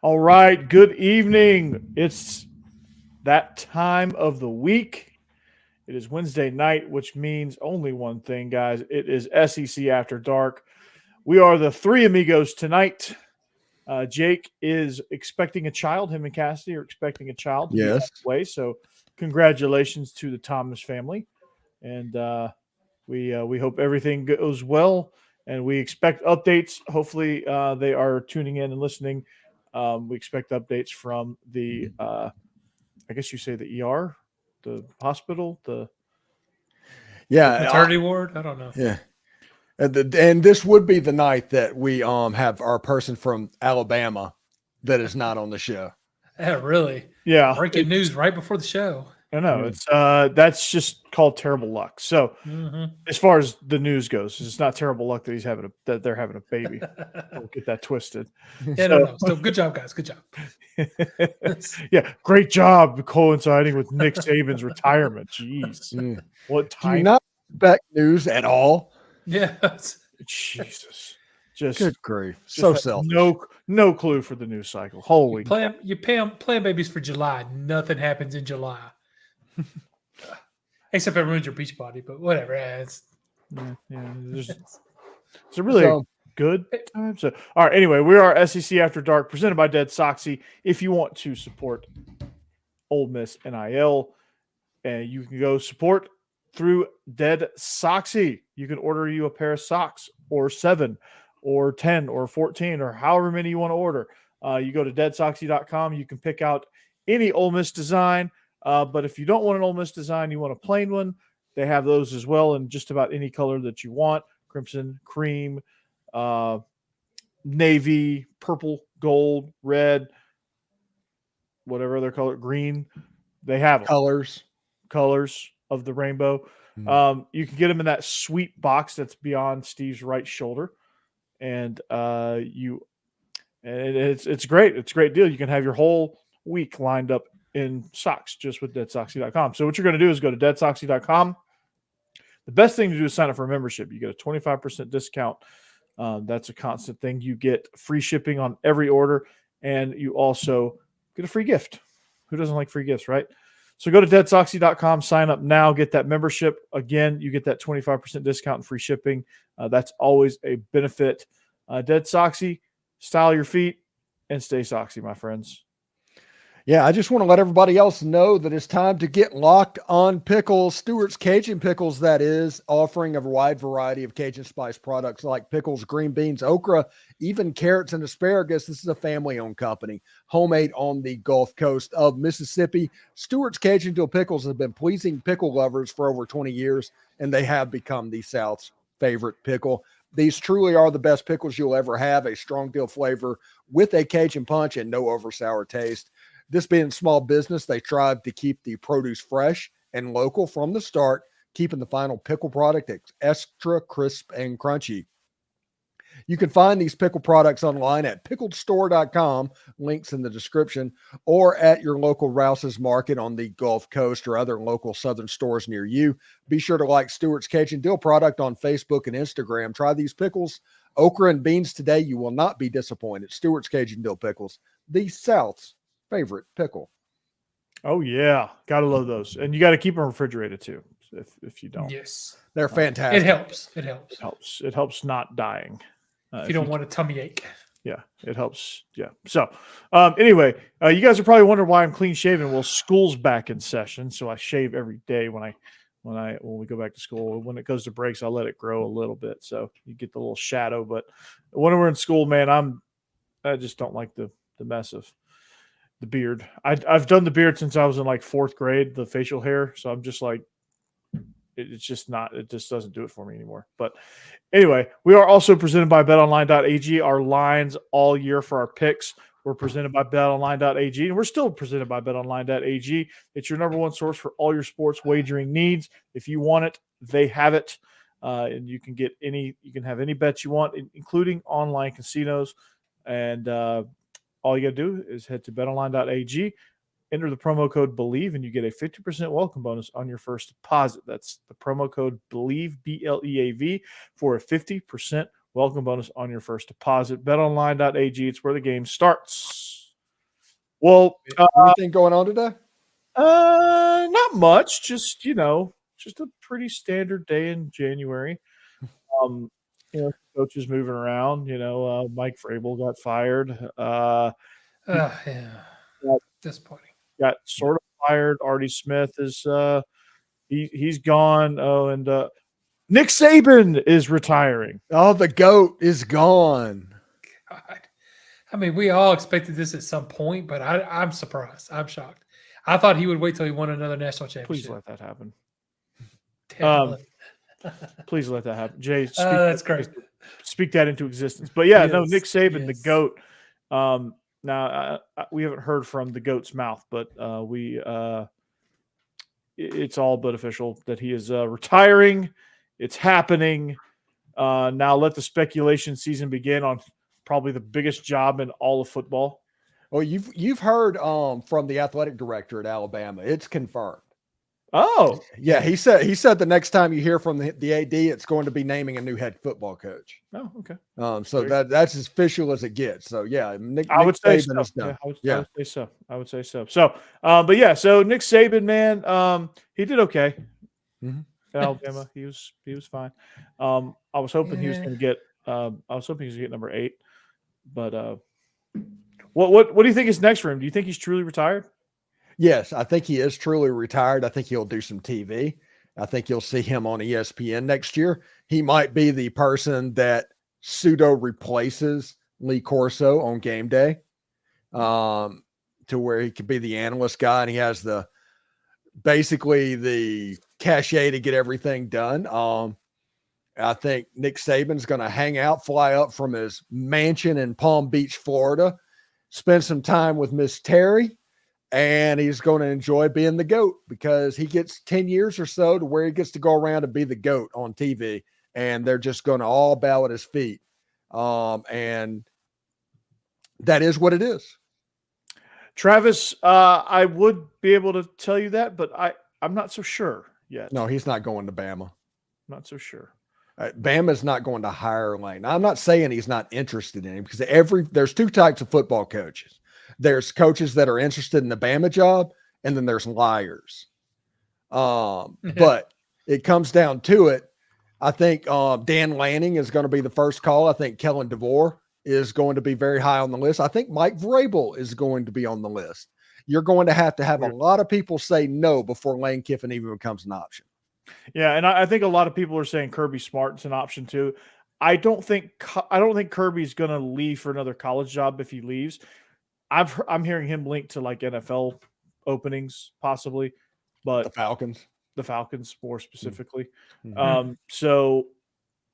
All right. Good evening. It's that time of the week. It is Wednesday night, which means only one thing, guys. It is SEC After Dark. We are the three amigos tonight. Jake is expecting a child. Him and Cassidy are expecting a child to be on the way. So congratulations to the Thomas family. And we hope everything goes well. And we expect updates. Hopefully they are tuning in and listening. We expect updates from the, I guess you say the ER, the hospital, the maternity ward. I don't know. Yeah. And this would be the night that we have our person from Alabama that is not on the show. Yeah, really? Yeah. Breaking news right before the show. I know. It's that's just called terrible luck. So as far as the news goes, it's not terrible luck that that they're having a baby. Don't get that twisted. Yeah, no. So good job, guys. Good job. Yeah, great job coinciding with Nick Saban's retirement. Jeez. What time? Do you not expect news at all? Yeah. Jesus. Just good grief. So selfish. No clue for the news cycle. Holy. You plan babies for July. Nothing happens in July. Except it ruins your beach body, but whatever. It's a really good time. So, all right. Anyway, we are SEC After Dark, presented by DeadSoxy. If you want to support Ole Miss NIL, and you can go support through DeadSoxy. You can order you a pair of socks, or 7, or 10, or 14, or however many you want to order. You go to DeadSoxy.com. You can pick out any Ole Miss design. But if you don't want an Ole Miss design, you want a plain one, they have those as well in just about any color that you want. Crimson, cream, navy, purple, gold, red, whatever other color, green. They have them. Colors of the rainbow. You can get them in that sweet box that's beyond Steve's right shoulder. And it's great. It's a great deal. You can have your whole week lined up in socks just with DeadSoxy.com. So what you're going to do is go to DeadSoxy.com. The best thing to do is sign up for a membership. You get a 25% discount. That's a constant thing. You get free shipping on every order, and you also get a free gift. Who doesn't like free gifts, right? So go to DeadSoxy.com, sign up now, get that membership. Again, you get that 25% discount and free shipping. That's always a benefit. DeadSoxy, style your feet, and stay soxy, my friends. Yeah, I just want to let everybody else know that it's time to get locked on pickles. Stewart's Cajun Pickles, that is, offering a wide variety of Cajun spice products like pickles, green beans, okra, even carrots and asparagus. This is a family-owned company, homemade on the Gulf Coast of Mississippi. Stewart's Cajun Dill Pickles have been pleasing pickle lovers for over 20 years, and they have become the South's favorite pickle. These truly are the best pickles you'll ever have, a strong dill flavor with a Cajun punch and no over sour taste. This being small business, they strive to keep the produce fresh and local from the start, keeping the final pickle product extra crisp and crunchy. You can find these pickle products online at pickledstore.com, links in the description, or at your local Rouse's Market on the Gulf Coast or other local southern stores near you. Be sure to like Stewart's Cajun Dill product on Facebook and Instagram. Try these pickles, okra and beans today. You will not be disappointed. Stewart's Cajun Dill Pickles, the South's favorite pickle. Oh yeah, gotta love those, and you got to keep them refrigerated too. If you don't, yes, they're fantastic. It helps not dying. If you don't want a tummy ache, yeah, it helps. Yeah. So anyway, you guys are probably wondering why I'm clean shaven. Well, school's back in session, so I shave every day when we go back to school. When it goes to breaks, I let it grow a little bit, so you get the little shadow. But when we're in school, man, I just don't like the mess of the beard. I've done the beard since I was in like 4th grade, the facial hair. So I'm just like, it just doesn't do it for me anymore. But anyway, we are also presented by betonline.ag. Our lines all year for our picks were presented by betonline.ag, and we're still presented by betonline.ag. It's your number one source for all your sports wagering needs. If you want it, they have it. And you can have any bets you want, including online casinos. And, all you got to do is head to betonline.ag, enter the promo code Bleav, and you get a 50% welcome bonus on your first deposit. That's the promo code Bleav, B-L-E-A-V, for a 50% welcome bonus on your first deposit. BetOnline.ag, it's where the game starts. Well, Anything going on today? not much. Just just a pretty standard day in January. Coaches moving around. Mike Vrabel got fired. Yeah. Disappointing. Got sort of fired. Artie Smith is he's gone. Oh, and Nick Saban is retiring. Oh, the GOAT is gone. God. I mean, we all expected this at some point, but I'm surprised. I'm shocked. I thought he would wait till he won another national championship. Please let that happen. Damn. Please let that happen. Jay, that's great. Speak that into existence. But yeah, Yes, no, Nick Saban, the yes. GOAT. Now we haven't heard from the GOAT's mouth, but it's all but official that he is retiring. It's happening. Now let the speculation season begin on probably the biggest job in all of football. Well, you've heard from the athletic director at Alabama. It's confirmed. Oh, Yeah, he said the next time you hear from the AD, it's going to be naming a new head football coach. oh, okay. So that's as official as it gets. So yeah, Nick I would say Saban so. is done. I would say so. I would say so. So, but yeah, so Nick Saban, man, he did okay Mhm. at Alabama. He was fine. I was hoping he was Yeah. going to get. I was hoping he was going to get number 8. But what do you think is next for him? Do you think he's truly retired? Yes, I think he is truly retired. I think he'll do some TV. I think you'll see him on ESPN next year. He might be the person that pseudo replaces Lee Corso on game day, to where he could be the analyst guy and he has basically the cachet to get everything done. I think Nick Saban's going to hang out, fly up from his mansion in Palm Beach, Florida, spend some time with Miss Terry, and he's going to enjoy being the GOAT because he gets 10 years or so to where he gets to go around and be the GOAT on TV, and they're just going to all bow at his feet. And that is what it is. Travis, I would be able to tell you that, but I'm not so sure yet. No, he's not going to Bama. Not so sure. Bama's not going to hire Lane. I'm not saying he's not interested in him because there's 2 types of football coaches. There's coaches that are interested in the Bama job, and then there's liars. But it comes down to it. I think Dan Lanning is going to be the first call. I think Kellen DeVore is going to be very high on the list. I think Mike Vrabel is going to be on the list. You're going to have a lot of people say no before Lane Kiffin even becomes an option. Yeah, and I think a lot of people are saying Kirby Smart's an option too. I don't think Kirby's going to leave for another college job if he leaves. I'm hearing him linked to like NFL openings possibly, but the Falcons more specifically. Mm-hmm. So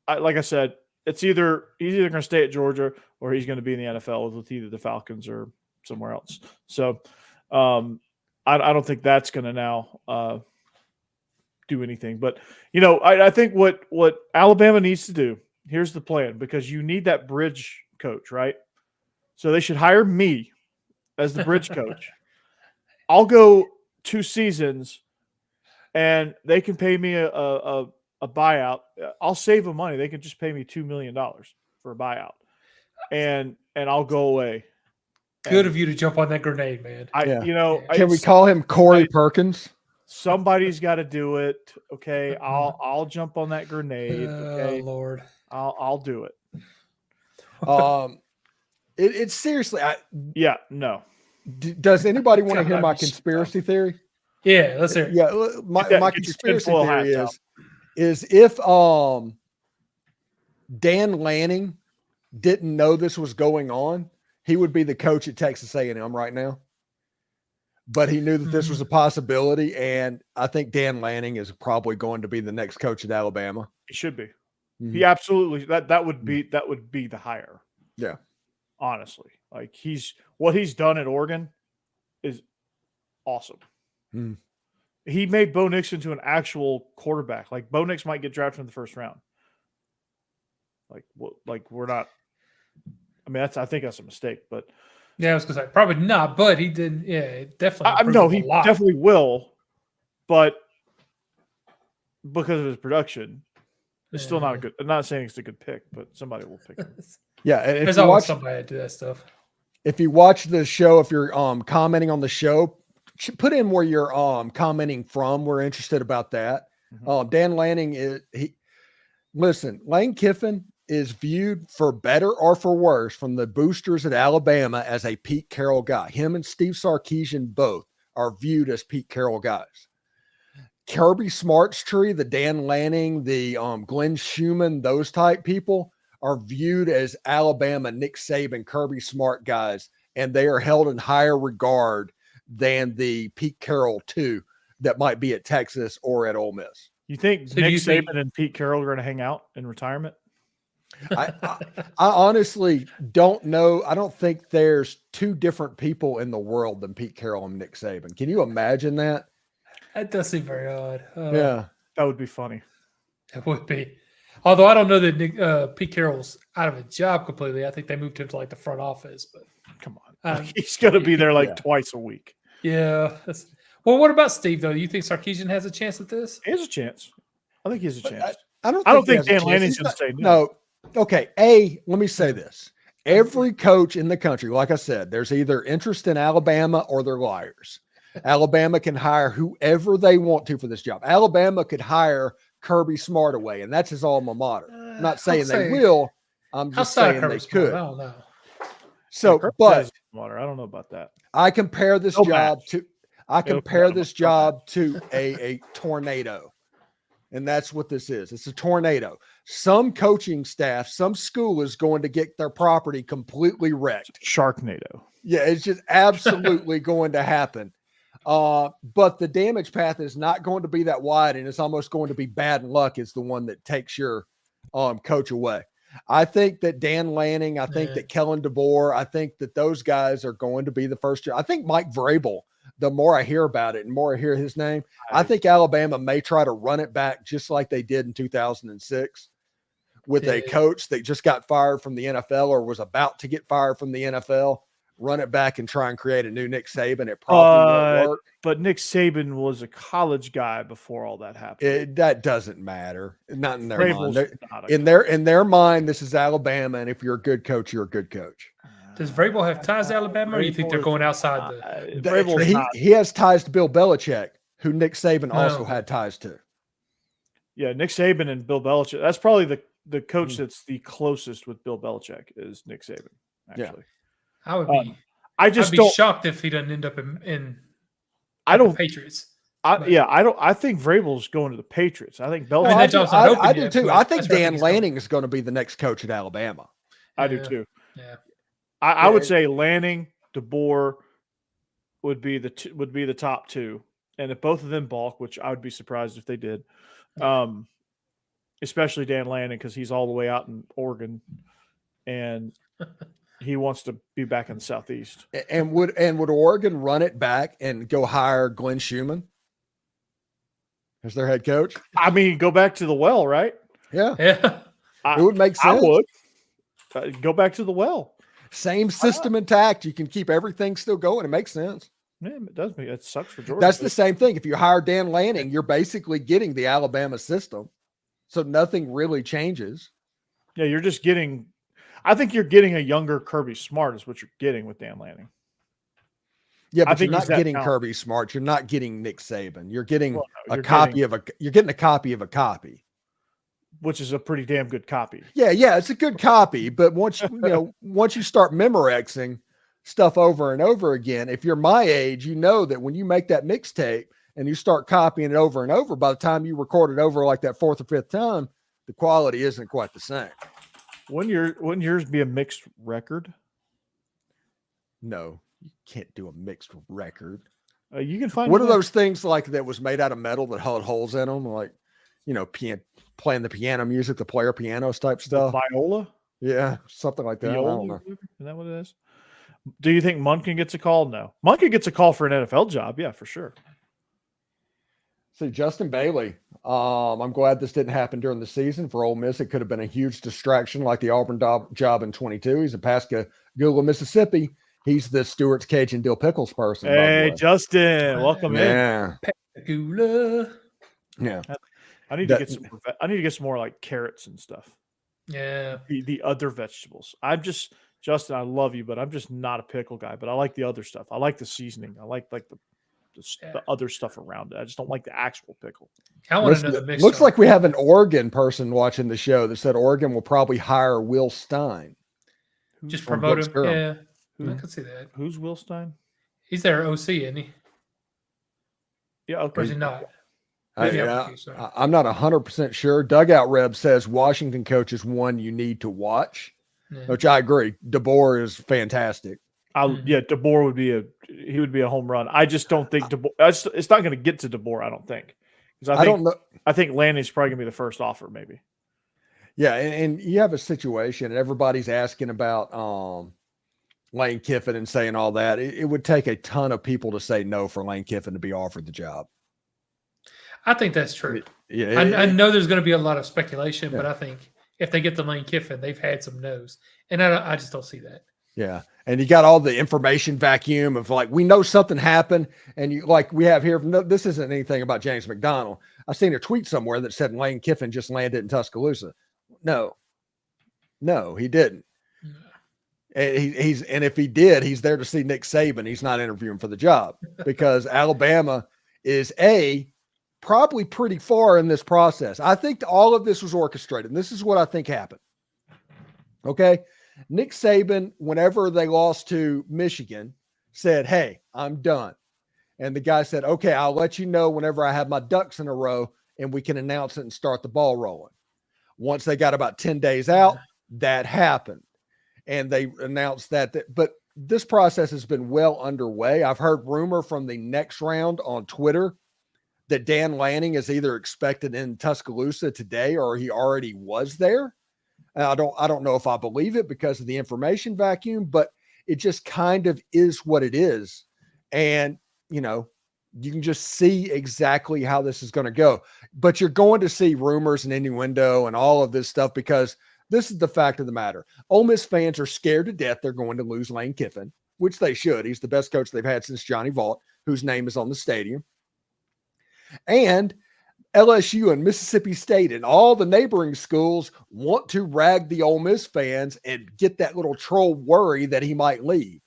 like I said, he's either going to stay at Georgia or he's going to be in the NFL with either the Falcons or somewhere else. So I don't think that's going to now do anything. But I think what Alabama needs to do, here's the plan, because you need that bridge coach, right? So they should hire me as the bridge coach. I'll go 2 seasons and they can pay me a buyout. I'll save them money. They can just pay me $2 million for a buyout and I'll go away. Good of you to jump on that grenade, man. Can we call him Corey Perkins? Somebody's got to do it. Okay. I'll jump on that grenade. Okay. Oh, Lord. I'll do it. It's seriously. No. Does anybody want to hear my conspiracy theory? Yeah, let's hear it. Yeah, my conspiracy theory is if Dan Lanning didn't know this was going on, he would be the coach at Texas A&M right now. But he knew that this was a possibility, and I think Dan Lanning is probably going to be the next coach at Alabama. He should be. Mm-hmm. He absolutely that would be the hire. Yeah. Honestly, like what he's done at Oregon is awesome. Mm. He made Bo Nix into an actual quarterback. Like Bo Nix might get drafted in the first round. Like we're not. I mean, I think that's a mistake, but yeah, I was gonna say probably not, but he did. Yeah, definitely. No, he definitely will, but because of his production, it's still not a good. I'm not saying it's a good pick, but somebody will pick him. Yeah, and there's always somebody to do that stuff. if you watch the show, if you're commenting on the show, put in where you're commenting from. We're interested about that. Dan Lanning Lane Kiffin is viewed, for better or for worse, from the boosters at Alabama as a Pete Carroll guy. Him and Steve Sarkisian both are viewed as Pete Carroll guys. Kirby Smart's tree, the Dan Lanning, the Glenn Schumann, those type people are viewed as Alabama, Nick Saban, Kirby Smart guys, and they are held in higher regard than the Pete Carroll two that might be at Texas or at Ole Miss. You think Nick Saban and Pete Carroll are going to hang out in retirement? I honestly don't know. I don't think there's two different people in the world than Pete Carroll and Nick Saban. Can you imagine that? That does seem very odd. Yeah. That would be funny. It would be. Although I don't know that Pete Carroll's out of a job completely. I think they moved him to like the front office. But come on, he's going to be there twice a week. Yeah. Well, what about Steve though? Do you think Sarkisian has a chance at this? He has a chance. I think he has a chance. I don't think Dan Lanning's going to say no. Okay. Let me say this. Every coach in the country, like I said, there's either interest in Alabama or they're liars. Alabama can hire whoever they want to for this job. Alabama could hire Kirby Smart away, and that's his alma mater. I'm not saying they will. I'm just saying they could. I don't know. So, but I don't know about that. I compare this job to a tornado. And that's what this is. It's a tornado. Some coaching staff, some school is going to get their property completely wrecked. Sharknado. Yeah, it's just absolutely going to happen. But the damage path is not going to be that wide, and it's almost going to be bad luck is the one that takes your coach away. I think that Dan Lanning, I think that Kellen DeBoer, I think that those guys are going to be the first year. I think Mike Vrabel, the more I hear about it and more I hear his name, I think Alabama may try to run it back just like they did in 2006 with a coach that just got fired from the NFL or was about to get fired from the NFL. Run it back and try and create a new Nick Saban. It probably won't work. But Nick Saban was a college guy before all that happened. That doesn't matter. Not in their mind. In their mind, this is Alabama, and if you're a good coach, you're a good coach. Does Vrabel have ties to Alabama, or you think they're going outside he has ties to Bill Belichick, who Nick Saban also had ties to. Yeah, Nick Saban and Bill Belichick. That's probably the coach that's the closest with Bill Belichick is Nick Saban, actually. Yeah. I would be. I'd be shocked if he doesn't end up in the Patriots. I think Vrabel's going to the Patriots. I think Belichick. I do too. I think Dan Lanning is going to be the next coach at Alabama. I do too. Yeah. I would say Lanning, DeBoer would be the top two, and if both of them balk, which I would be surprised if they did, especially Dan Lanning because he's all the way out in Oregon, and he wants to be back in the Southeast. And would Oregon run it back and go hire Glenn Schumann as their head coach? I mean, go back to the well, right? Yeah. Yeah. It would make sense. I would. Go back to the well. Same system intact. You can keep everything still going. It makes sense. Yeah, it does. It sucks for Georgia. That's the same thing. If you hire Dan Lanning, you're basically getting the Alabama system. So nothing really changes. Yeah, you're just getting – I think you're getting a younger Kirby Smart is what you're getting with Dan Lanning. Yeah, but you're not getting Kirby Smart. You're not getting Nick Saban. You're getting a copy of a copy. Which is a pretty damn good copy. Yeah, it's a good copy. But once you start Memorexing stuff over and over again, if you're my age, you know that when you make that mixtape and you start copying it over and over, by the time you record it over like that fourth or fifth time, the quality isn't quite the same. Wouldn't yours be a mixed record? No, you can't do a mixed record. You can find what are those things like that was made out of metal that had holes in them, like playing the piano music, the player pianos type stuff. The viola? Yeah, something like that. Viola, I don't know. Is that what it is? Do you think Munkin gets a call? No. Munkin gets a call for an NFL job. Yeah, for sure. See, Justin Bailey. I'm glad this didn't happen during the season for Ole Miss. It could have been a huge distraction like the Auburn job in 22. He's a Pascagoula, Mississippi. He's the Stewart's Cajun Dill Pickles person. Hey, Justin, welcome in. Pascagoula. Yeah. I need to get some more like carrots and stuff. Yeah. The other vegetables. I'm just Justin, I love you, but I'm just not a pickle guy. But I like the other stuff. I like the seasoning. I like the other stuff around it. I just don't like the actual pickle. I want to know the mix. Looks like we have an Oregon person watching the show that said Oregon will probably hire Will Stein. Just promote him. Yeah, I can see that. Who's Will Stein? He's their OC, isn't he? Yeah, okay. Or is he not? I'm not 100% sure. Dugout Reb says Washington coach is one you need to watch, which I agree. DeBoer is fantastic. Yeah, DeBoer would be a home run. I just don't think DeBoer. It's not going to get to DeBoer. I don't think. I don't know. I think Landon's probably going to be the first offer, maybe. Yeah, and you have a situation, and everybody's asking about Lane Kiffin and saying all that. It would take a ton of people to say no for Lane Kiffin to be offered the job. I think that's true. Yeah, I know there's going to be a lot of speculation, but I think if they get the Lane Kiffin, they've had some no's, and I just don't see that. Yeah, and you got all the information vacuum of like, we know something happened, and you like we have here. No, this isn't anything about James McDonald. I seen a tweet somewhere that said Lane Kiffin just landed in Tuscaloosa. No, he didn't. And if he did, he's there to see Nick Saban. He's not interviewing for the job because Alabama is probably pretty far in this process. I think all of this was orchestrated. And this is what I think happened. Okay. Nick Saban, whenever they lost to Michigan, said, "Hey, I'm done." And the guy said, "Okay, I'll let you know whenever I have my ducks in a row and we can announce it and start the ball rolling." Once they got about 10 days out, that happened. And they announced that, but this process has been well underway. I've heard rumor from the next round on Twitter that Dan Lanning is either expected in Tuscaloosa today or he already was there. And I don't know if I believe it because of the information vacuum, but it just kind of is what it is. And, you can just see exactly how this is going to go. But you're going to see rumors and innuendo and all of this stuff because this is the fact of the matter. Ole Miss fans are scared to death they're going to lose Lane Kiffin, which they should. He's the best coach they've had since Johnny Vaught, whose name is on the stadium. And LSU and Mississippi State and all the neighboring schools want to rag the Ole Miss fans and get that little troll worry that he might leave.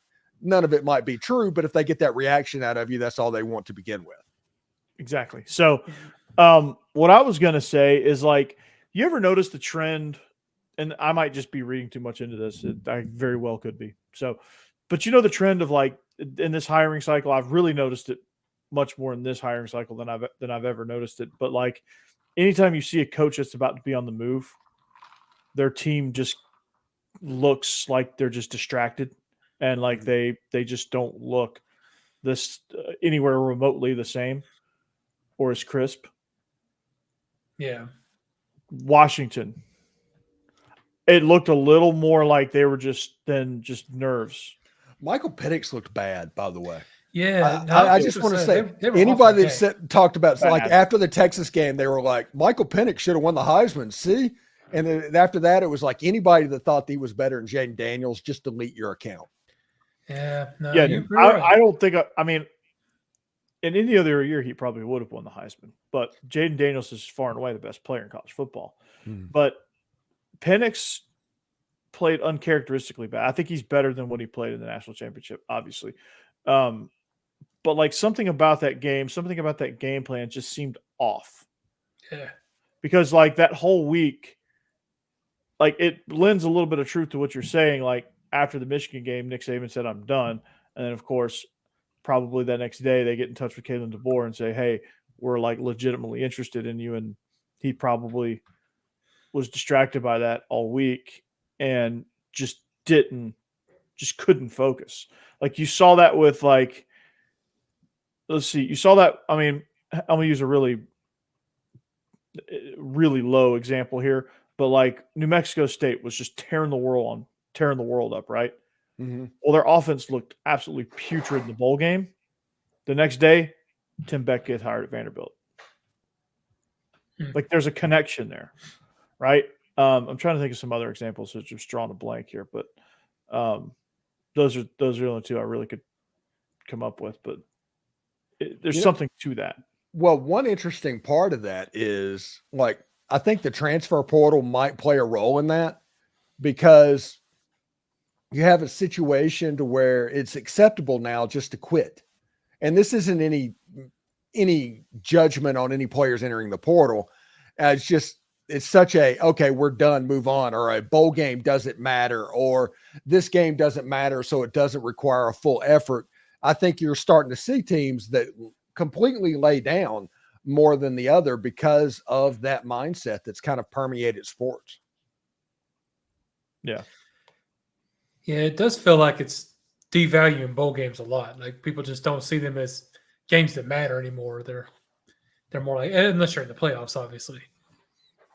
None of it might be true, but if they get that reaction out of you, that's all they want to begin with. Exactly. So what I was going to say is like, you ever notice the trend, and I might just be reading too much into this. I very well could be. So, but the trend of like in this hiring cycle, I've really noticed it much more in this hiring cycle than I've ever noticed it. But like anytime you see a coach that's about to be on the move, their team just looks like they're just distracted. And like they just don't look this anywhere remotely the same or as crisp. Yeah. Washington. It looked a little more like they were just nerves. Michael Penix looked bad, by the way. Yeah. I just want to say, anybody that talked about like after the Texas game, they were like, Michael Penix should have won the Heisman. See? And then after that, it was like anybody that thought he was better than Jaden Daniels, just delete your account. Yeah. No, yeah. I don't think, I mean, in any other year, he probably would have won the Heisman. But Jaden Daniels is far and away the best player in college football. But Penix played uncharacteristically bad. I think he's better than what he played in the national championship, obviously. But like something about that game plan just seemed off. Yeah. Because like that whole week, like it lends a little bit of truth to what you're saying. Like after the Michigan game, Nick Saban said, "I'm done." And then of course, probably the next day they get in touch with Kalen DeBoer and say, "Hey, we're like legitimately interested in you." And he probably was distracted by that all week and just couldn't focus. Like you saw that with like, you saw that. I mean, I'm going to use a really, really low example here, but like New Mexico State was just tearing the world up. Right. Mm-hmm. Well, their offense looked absolutely putrid in the bowl game. The next day, Tim Beck gets hired at Vanderbilt. Like there's a connection there. Right. I'm trying to think of some other examples. So just drawing a blank here, but those are the only two I really could come up with, but there's something to that. Well, one interesting part of that is like, I think the transfer portal might play a role in that because you have a situation to where it's acceptable now just to quit. And this isn't any judgment on any players entering the portal. It's such a, okay, we're done, move on, or a bowl game doesn't matter, or this game doesn't matter, so it doesn't require a full effort. I think you're starting to see teams that completely lay down more than the other because of that mindset that's kind of permeated sports. Yeah. Yeah, it does feel like it's devaluing bowl games a lot. Like people just don't see them as games that matter anymore. They're more like, unless you're in the playoffs, obviously.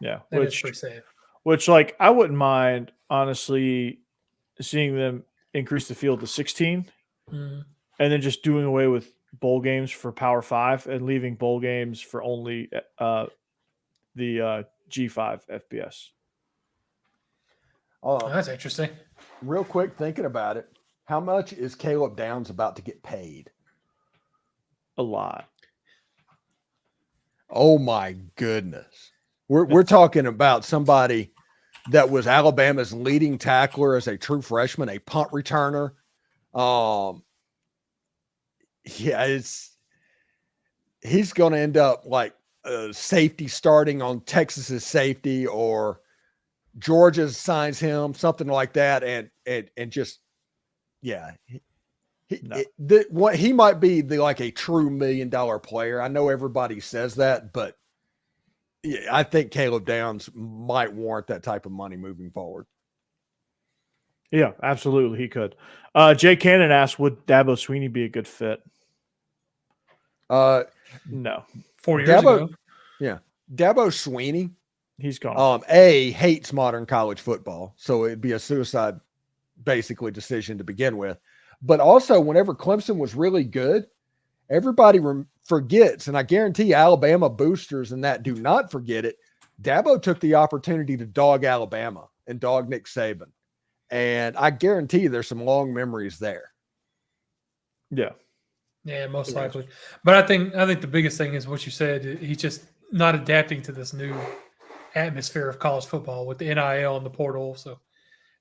Yeah, That is pretty sad. Which, like, I wouldn't mind honestly seeing them increase the field to 16, and then just doing away with bowl games for Power 5 and leaving bowl games for only the G5 FBS. Oh, that's interesting. Real quick, thinking about it, how much is Caleb Downs about to get paid? A lot. Oh my goodness. We're talking about somebody that was Alabama's leading tackler as a true freshman, a punt returner. He's going to end up like safety starting on Texas's safety, or Georgia signs him, something like that, and just he might be like a true $1 million player. I know everybody says that, but yeah, I think Caleb Downs might warrant that type of money moving forward. Yeah, absolutely, he could. Jay Cannon asked, would Dabo Swinney be a good fit? No. 4 years ago. Yeah. Dabo Swinney, he's gone. Hates modern college football, so it'd be a suicide basically decision to begin with. But also, whenever Clemson was really good, everybody forgets, and I guarantee Alabama boosters and that do not forget it. Dabo took the opportunity to dog Alabama and dog Nick Saban, and I guarantee you there's some long memories there. Yeah. Yeah, most likely. But I think the biggest thing is what you said. He's just not adapting to this new atmosphere of college football with the NIL and the portal. So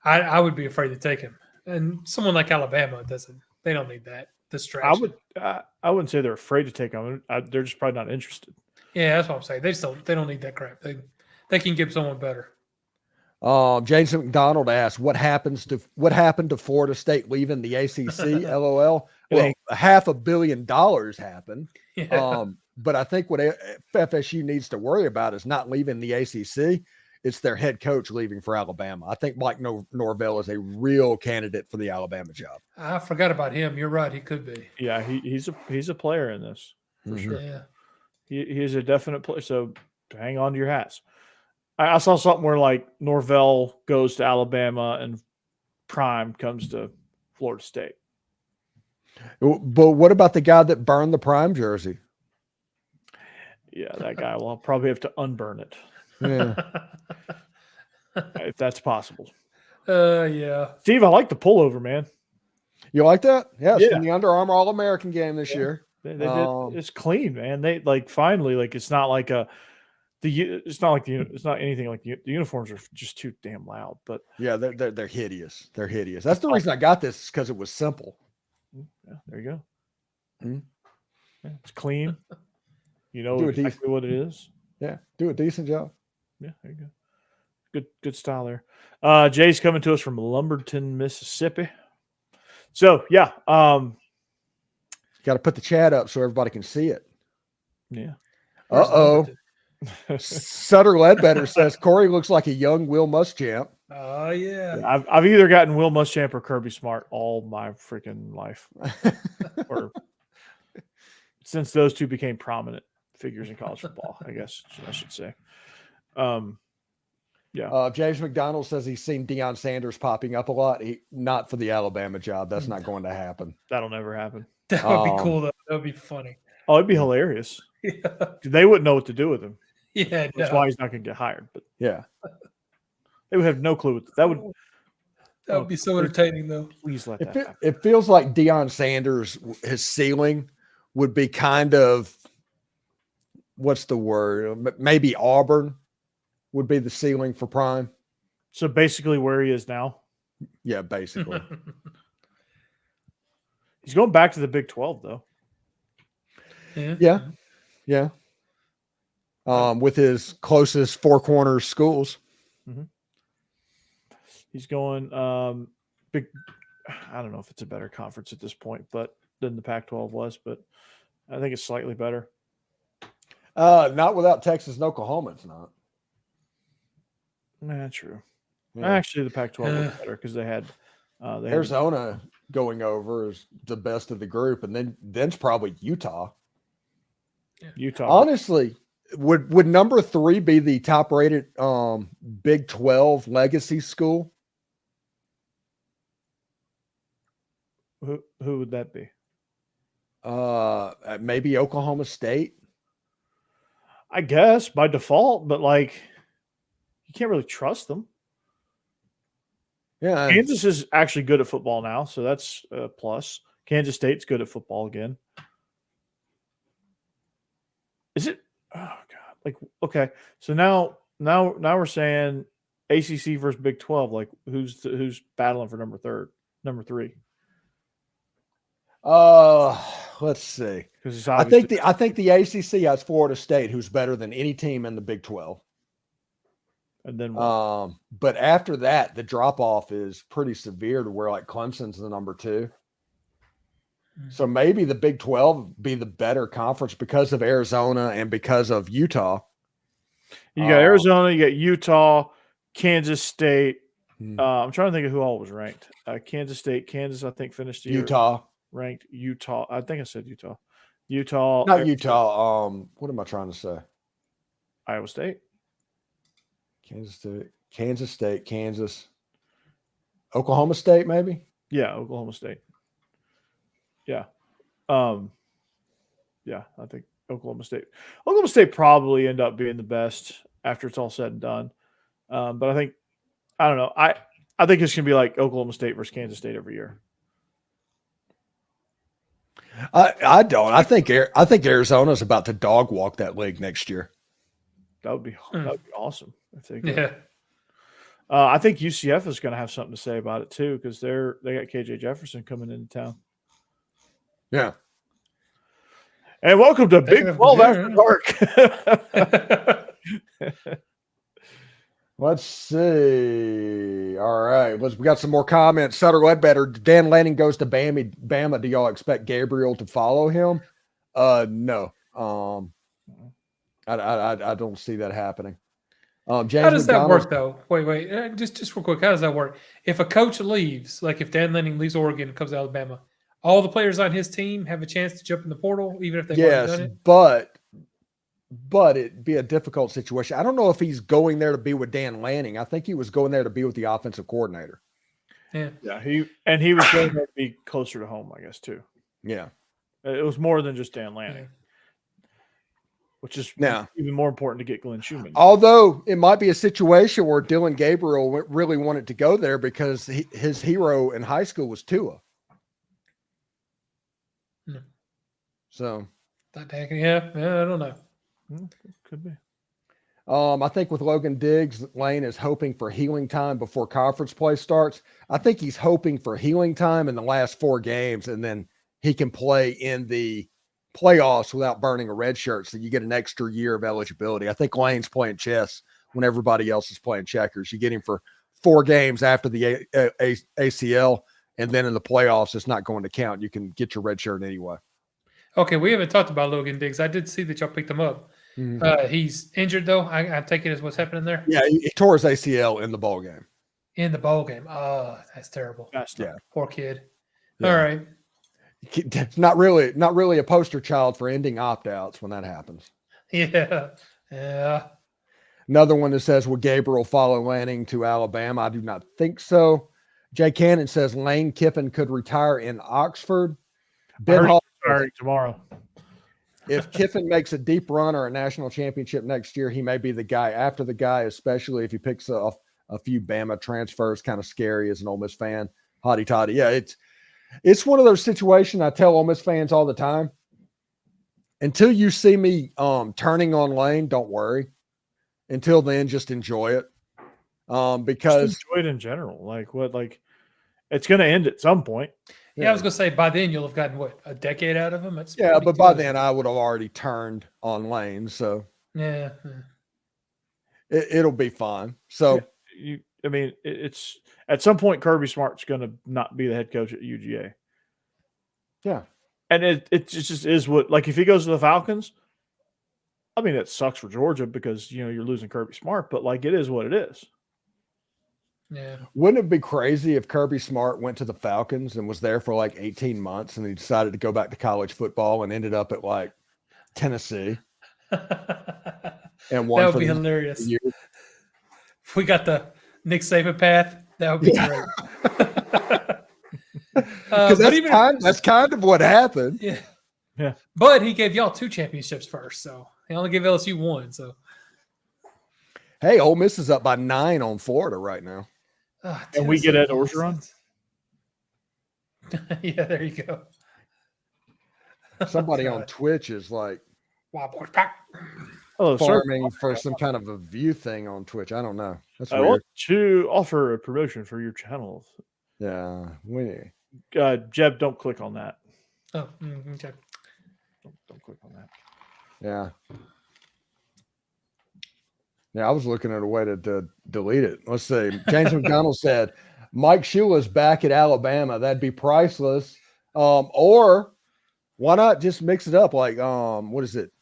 I would be afraid to take him. And someone like Alabama they don't need that distraction. I wouldn't say they're afraid to take him. They're just probably not interested. Yeah, that's what I'm saying. They don't need that crap. They can give someone better. James McDonald asked, what happened to Florida State leaving the ACC? LOL. Well, $500 million happened. Yeah. But I think what FSU needs to worry about is not leaving the ACC. It's their head coach leaving for Alabama. I think Mike Norvell is a real candidate for the Alabama job. I forgot about him. You're right. He could be. Yeah, he's a player in this for sure. Yeah. He is a definite player. So hang on to your hats. I saw something where like Norvell goes to Alabama and Prime comes to Florida State. But what about the guy that burned the Prime jersey? Yeah, that guy will probably have to unburn it. Yeah. If that's possible. Yeah. Steve, I like the pullover, man. You like that? Yeah, it's Yeah. in the Under Armour All-American game this year. They did, it's clean, man. They like finally like it's not like it's not anything like the uniforms are just too damn loud. But yeah, they're hideous. They're hideous. That's the reason I got this, because it was simple. Yeah, there you go. Mm-hmm. Yeah, it's clean. You know Do exactly what it is. Yeah, do a decent job. Yeah, there you go. Good style there. Jay's coming to us from Lumberton, Mississippi. So yeah, got to put the chat up so everybody can see it. Yeah. Sutter Ledbetter says Corey looks like a young Will Muschamp. Oh yeah. I've either gotten Will Muschamp or Kirby Smart all my freaking life, or since those two became prominent figures in college football, I guess I should say. Yeah. James McDonald says he's seen Deion Sanders popping up a lot. Not for the Alabama job. That's not going to happen. That'll never happen. That would be cool though. That would be funny. Oh, it'd be hilarious. Yeah. They wouldn't know what to do with him. Yeah. That's why he's not going to get hired. But yeah, they would have no clue. That would be so entertaining though. Please let that happen. It feels like Deion Sanders, his ceiling would be kind of, what's the word? Maybe Auburn would be the ceiling for Prime. So basically where he is now. Yeah, basically. He's going back to the Big 12 though. Yeah. With his closest four corners schools. Mm-hmm. He's going big. I don't know if it's a better conference at this point, but than the Pac-12 was, but I think it's slightly better. Not without Texas and Oklahoma, it's not. Nah, true. Yeah. Actually, the Pac-12 was better because they had Arizona going over is the best of the group, and then's probably Utah. Utah. Honestly, would number 3 be the top rated Big 12 legacy school? Who would that be? Maybe Oklahoma State. I guess by default, but like you can't really trust them. Yeah, Kansas is actually good at football now, so that's a plus. Kansas State's good at football again. Is it? Oh God! Like okay, so now we're saying ACC versus Big 12. Like who's battling for number 3? Let's see. Because I think the ACC has Florida State, who's better than any team in the Big 12. And then but after that, the drop off is pretty severe to where like Clemson's the number 2. So maybe the Big 12 be the better conference because of Arizona and because of Utah. You got Arizona, you got Utah, Kansas State. I'm trying to think of who all was ranked. Kansas State, Kansas, I think finished the year Utah. Ranked Utah. I think I said Utah. Utah. Not Arizona. Utah. What am I trying to say? Iowa State. Kansas State, Kansas. Oklahoma State, maybe? Yeah, Oklahoma State. Yeah. Yeah, I think Oklahoma State. Oklahoma State probably end up being the best after it's all said and done. But I don't know. I think it's gonna be like Oklahoma State versus Kansas State every year. I don't. I think Arizona's about to dog walk that league next year. That would be awesome if they could. Yeah. I think UCF is going to have something to say about it too because they got KJ Jefferson coming into town. Yeah. And welcome to Big 12 After Dark. Let's see. All right. We got some more comments. Sutter Ledbetter. Dan Lanning goes to Bama. Do y'all expect Gabriel to follow him? No. I don't see that happening. James How does that McDonald, work though? Wait. Just real quick. How does that work? If a coach leaves, like if Dan Lanning leaves Oregon and comes to Alabama, all the players on his team have a chance to jump in the portal, even if they've already done it? But it'd be a difficult situation. I don't know if he's going there to be with Dan Lanning. I think he was going there to be with the offensive coordinator. Yeah. He was going there to be closer to home, I guess, too. Yeah. It was more than just Dan Lanning, which is even more important to get Glenn Schumann. Although it might be a situation where Dylan Gabriel really wanted to go there because his hero in high school was Tua. Yeah. So. I don't know. Could be. I think with Logan Diggs, Lane is hoping for healing time before conference play starts. I think he's hoping for healing time in the last 4 games, and then he can play in the playoffs without burning a red shirt, so you get an extra year of eligibility. I think Lane's playing chess when everybody else is playing checkers. You get him for 4 games after the ACL, and then in the playoffs, it's not going to count. You can get your red shirt anyway. Okay, we haven't talked about Logan Diggs. I did see that y'all picked him up. Mm-hmm. He's injured though. I take it as what's happening there. Yeah, he tore his ACL in the ball game. In the bowl game. Oh, that's terrible. Yeah, poor kid. Yeah. All right. It's not really a poster child for ending opt-outs when that happens. Yeah. Another one that says, will Gabriel follow Lanning to Alabama? I do not think so. Jay Cannon says Lane Kiffin could retire in Oxford. Ben Hall retiring tomorrow. If Kiffin makes a deep run or a national championship next year, he may be the guy after the guy, especially if he picks off a few Bama transfers. Kind of scary as an Ole Miss fan. Hotty toddy. Yeah, it's one of those situations I tell Ole Miss fans all the time. Until you see me turning on Lane, don't worry. Until then, just enjoy it. Because just enjoy it in general. It's going to end at some point. Yeah, I was going to say by then you'll have gotten a decade out of him. That's but good. by then I would have already turned on Lane, so yeah. It'll be fine. So it's at some point Kirby Smart's going to not be the head coach at UGA. Yeah, and it just is what, like, if he goes to the Falcons, I mean, it sucks for Georgia because you're losing Kirby Smart, but like it is what it is. Yeah. Wouldn't it be crazy if Kirby Smart went to the Falcons and was there for like 18 months and he decided to go back to college football and ended up at like Tennessee and won? That would be hilarious. If we got the Nick Saban path, that would be great. Because that's kind of what happened. Yeah. But he gave y'all 2 championships first, so he only gave LSU 1. So, hey, Ole Miss is up by 9 on Florida right now. And we get Ed Orgeron. Yeah, there you go. Somebody on Twitch is like Hello, farming for some kind of a view thing on Twitch. I don't know. That's I weird. want to offer a promotion for your channel. Yeah, Jeb, don't click on that. Oh, okay. Don't click on that. Yeah. Yeah, I was looking at a way to delete it. Let's see. James McDonald said, Mike Shula's back at Alabama. That'd be priceless. Or why not just mix it up? Like, what is it?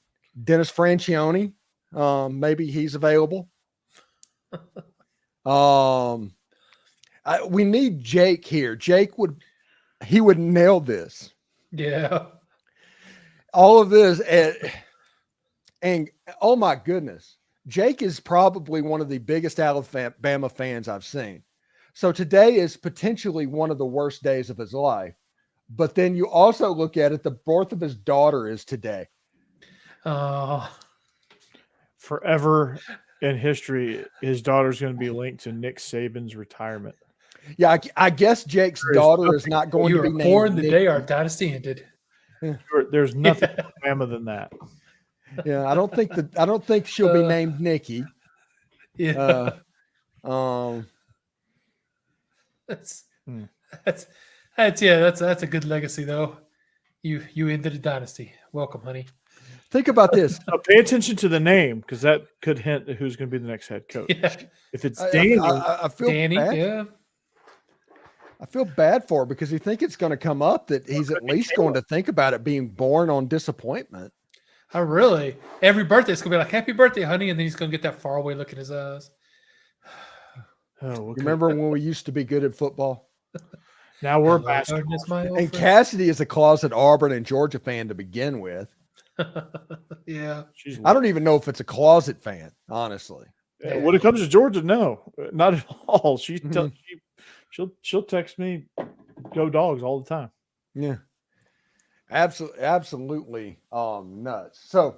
Dennis Franchione. Maybe he's available. We need Jake here. Jake would nail this. Yeah. All of this. And oh my goodness. Jake is probably one of the biggest Alabama fans I've seen. So today is potentially one of the worst days of his life. But then you also look at it, the birth of his daughter is today. Forever in history, his daughter's going to be linked to Nick Saban's retirement. Yeah, I guess Jake's daughter is not going to be named. You were born the day our dynasty ended. There's nothing Alabama than that. Yeah, I don't think she'll be named Nikki. Yeah. That's a good legacy though. You ended a dynasty. Welcome, honey. Think about this. Pay attention to the name because that could hint at who's going to be the next head coach. Yeah. If it's Danny, I feel Danny, bad. yeah. I feel bad for her because you think it's going to come up that he's at least going to think about it being born on disappointment. Oh, really? Every birthday it's going to be like, happy birthday, honey. And then he's going to get that faraway look in his eyes. You remember when we used to be good at football? Now we're basketball. And Cassidy is a closet Auburn and Georgia fan to begin with. Yeah. I don't even know if it's a closet fan, honestly. When it comes to Georgia, no, not at all. She'll text me, "Go Dogs" all the time. Yeah. Absolutely nuts. So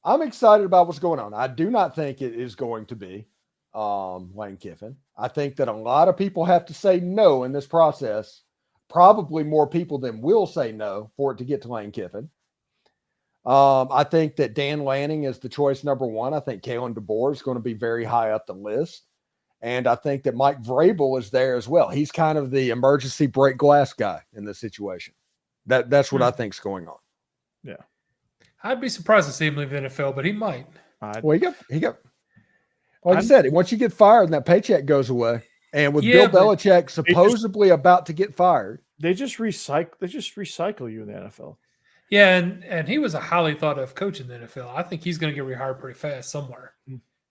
I'm excited about what's going on. I do not think it is going to be Lane Kiffin. I think that a lot of people have to say no in this process. Probably more people than will say no for it to get to Lane Kiffin. I think that Dan Lanning is the choice number 1. I think Kalen DeBoer is going to be very high up the list. And I think that Mike Vrabel is there as well. He's kind of the emergency break glass guy in this situation. That's what I think is going on. Yeah. I'd be surprised to see him leave the NFL, but he might. Well, he got like I said, once you get fired and that paycheck goes away, and with Bill Belichick supposedly about to get fired. They just recycle you in the NFL. Yeah, and he was a highly thought of coach in the NFL. I think he's going to get rehired pretty fast somewhere.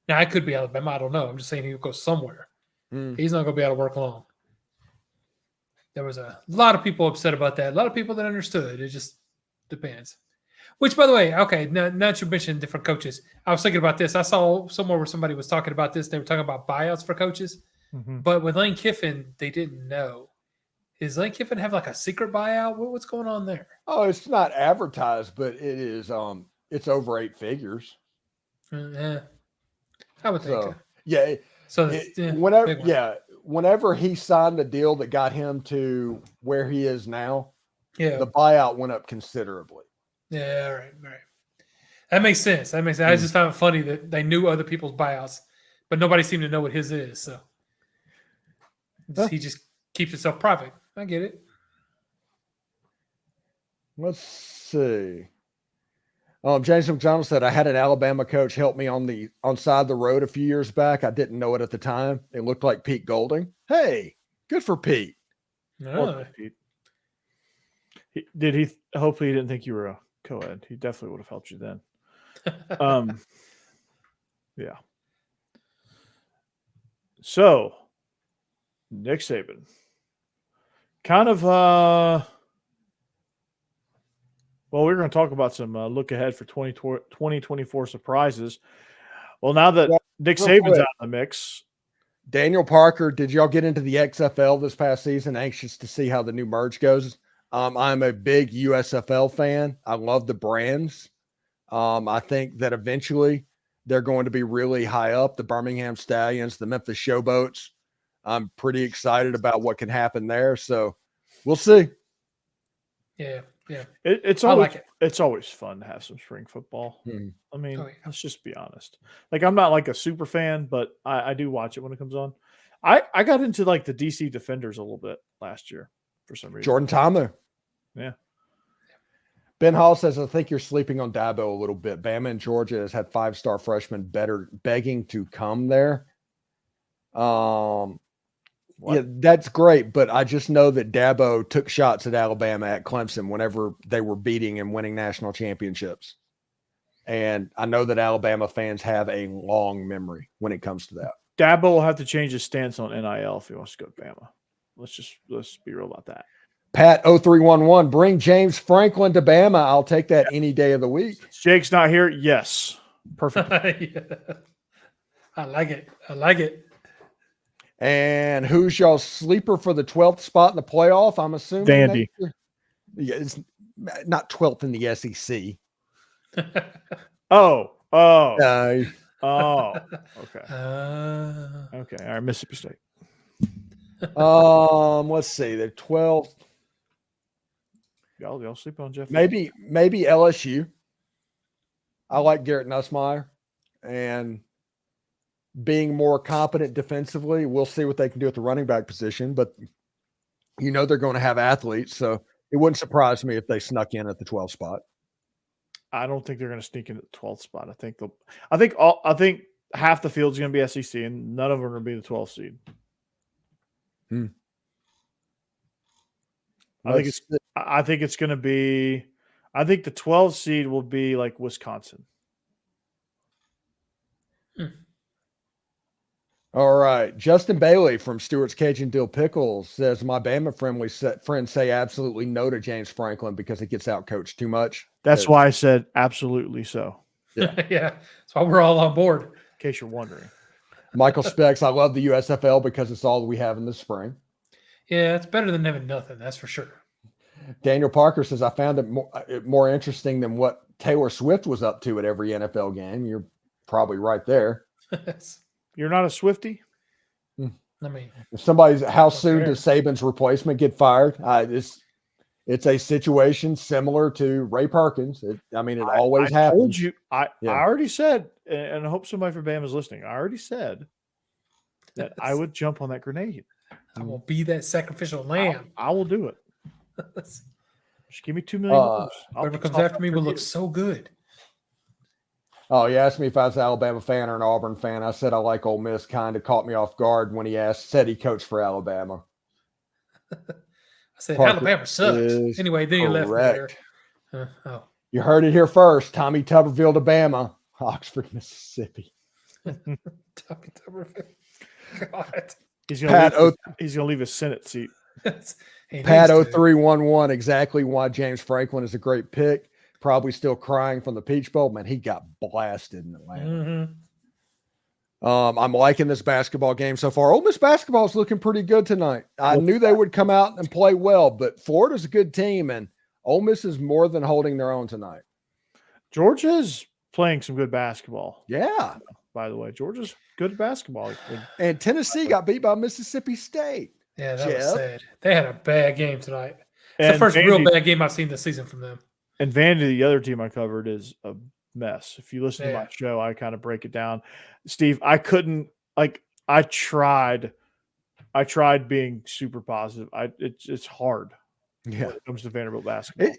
Now, it could be Alabama. I don't know. I'm just saying he'll go somewhere. He's not going to be able to work long. There was a lot of people upset about that. A lot of people that understood. It just depends. Which, by the way, okay, now that you mentioned different coaches, I was thinking about this. I saw somewhere where somebody was talking about this. They were talking about buyouts for coaches. But with Lane Kiffin, they didn't know. Does Lane Kiffin have like a secret buyout? What's going on there? Oh, it's not advertised, but it is. It's over 8 figures. Yeah, I would think. So, yeah. So whenever he signed the deal that got him to where he is now, the buyout went up considerably. Yeah, right. That makes sense. I just found it funny that they knew other people's buyouts, but nobody seemed to know what his is. So he just keeps itself private. I get it. Let's see. James McDonald said, I had an Alabama coach help me on side the road a few years back. I didn't know it at the time. It looked like Pete Golding. Hey, good for Pete. No. Pete. Hopefully he didn't think you were a co-ed. He definitely would have helped you then. Yeah. So, Nick Saban. Kind of, well, we're going to talk about some look ahead for 2024 surprises. Well, now that Nick Saban's out of the mix. Daniel Parker, did y'all get into the XFL this past season? Anxious to see how the new merge goes. I'm a big USFL fan. I love the brands. I think that eventually they're going to be really high up. The Birmingham Stallions, the Memphis Showboats. I'm pretty excited about what can happen there. So we'll see. Yeah. It's always fun to have some spring football. I mean, let's just be honest. Like, I'm not like a super fan, but I do watch it when it comes on. I got into like the DC Defenders a little bit last year for some reason. Jordan Ta'amu. Yeah. Ben Hall says, I think you're sleeping on Dabo a little bit. Bama and Georgia has had 5-star freshmen begging to come there. Yeah, that's great, but I just know that Dabo took shots at Alabama at Clemson whenever they were beating and winning national championships. And I know that Alabama fans have a long memory when it comes to that. Dabo will have to change his stance on NIL if he wants to go to Bama. Let's be real about that. Pat 0311, bring James Franklin to Bama. I'll take that any day of the week. Jake's not here. Yes. Perfect. Yeah. I like it. And who's y'all sleeper for the 12th spot in the playoff? I'm assuming Vandy. Yeah, it's not 12th in the SEC. Oh. Okay. Okay. Okay. All right. Mississippi State. Let's see. They're 12th. Y'all sleep on Jeff. Maybe LSU. I like Garrett Nussmeier, and being more competent defensively. We'll see what they can do at the running back position, but they're going to have athletes, so it wouldn't surprise me if they snuck in at the 12th spot. I don't think they're going to sneak in at the 12th spot. I think half the field's going to be SEC, and none of them are going to be the 12th seed. I think it's going to be. I think the 12th seed will be like Wisconsin. All right. Justin Bailey from Stewart's Cajun Dill Pickles says, my Bama friends say absolutely no to James Franklin because he gets outcoached too much. That's why I said absolutely so. Yeah. That's why we're all on board. In case you're wondering. Michael Specs, I love the USFL because it's all we have in the spring. Yeah, it's better than having nothing. That's for sure. Daniel Parker says, I found it more interesting than what Taylor Swift was up to at every NFL game. You're probably right there. You're not a Swiftie? I mean, if how soon does Saban's replacement get fired? It's a situation similar to Ray Perkins. It always happens. I told you. I already said, and I hope somebody from Bama is listening. I already said that I would jump on that grenade. I will be that sacrificial lamb. I will do it. Just give me $2 million. Whoever comes after me will look so good. Oh, you asked me if I was an Alabama fan or an Auburn fan. I said I like Ole Miss. Kind of caught me off guard when he said he coached for Alabama. I said Alabama sucks. Anyway, then you left there. You heard it here first. Tommy Tuberville to Bama, Oxford, Mississippi. Tommy Tuberville. God. He's gonna leave his Senate seat. Pat 0311, exactly why James Franklin is a great pick. Probably still crying from the Peach Bowl. Man, he got blasted in Atlanta. I'm liking this basketball game so far. Ole Miss basketball is looking pretty good tonight. I knew they would come out and play well, but Florida's a good team, and Ole Miss is more than holding their own tonight. Georgia's playing some good basketball. Yeah. By the way, Georgia's good at basketball. And Tennessee got beat by Mississippi State. Yeah, that was sad. They had a bad game tonight. It's the first real bad game I've seen this season from them. And Vandy, the other team I covered, is a mess. If you listen to my show, I kind of break it down. Steve, I couldn't, I tried I tried being super positive. It's hard when Yeah. it comes to Vanderbilt basketball.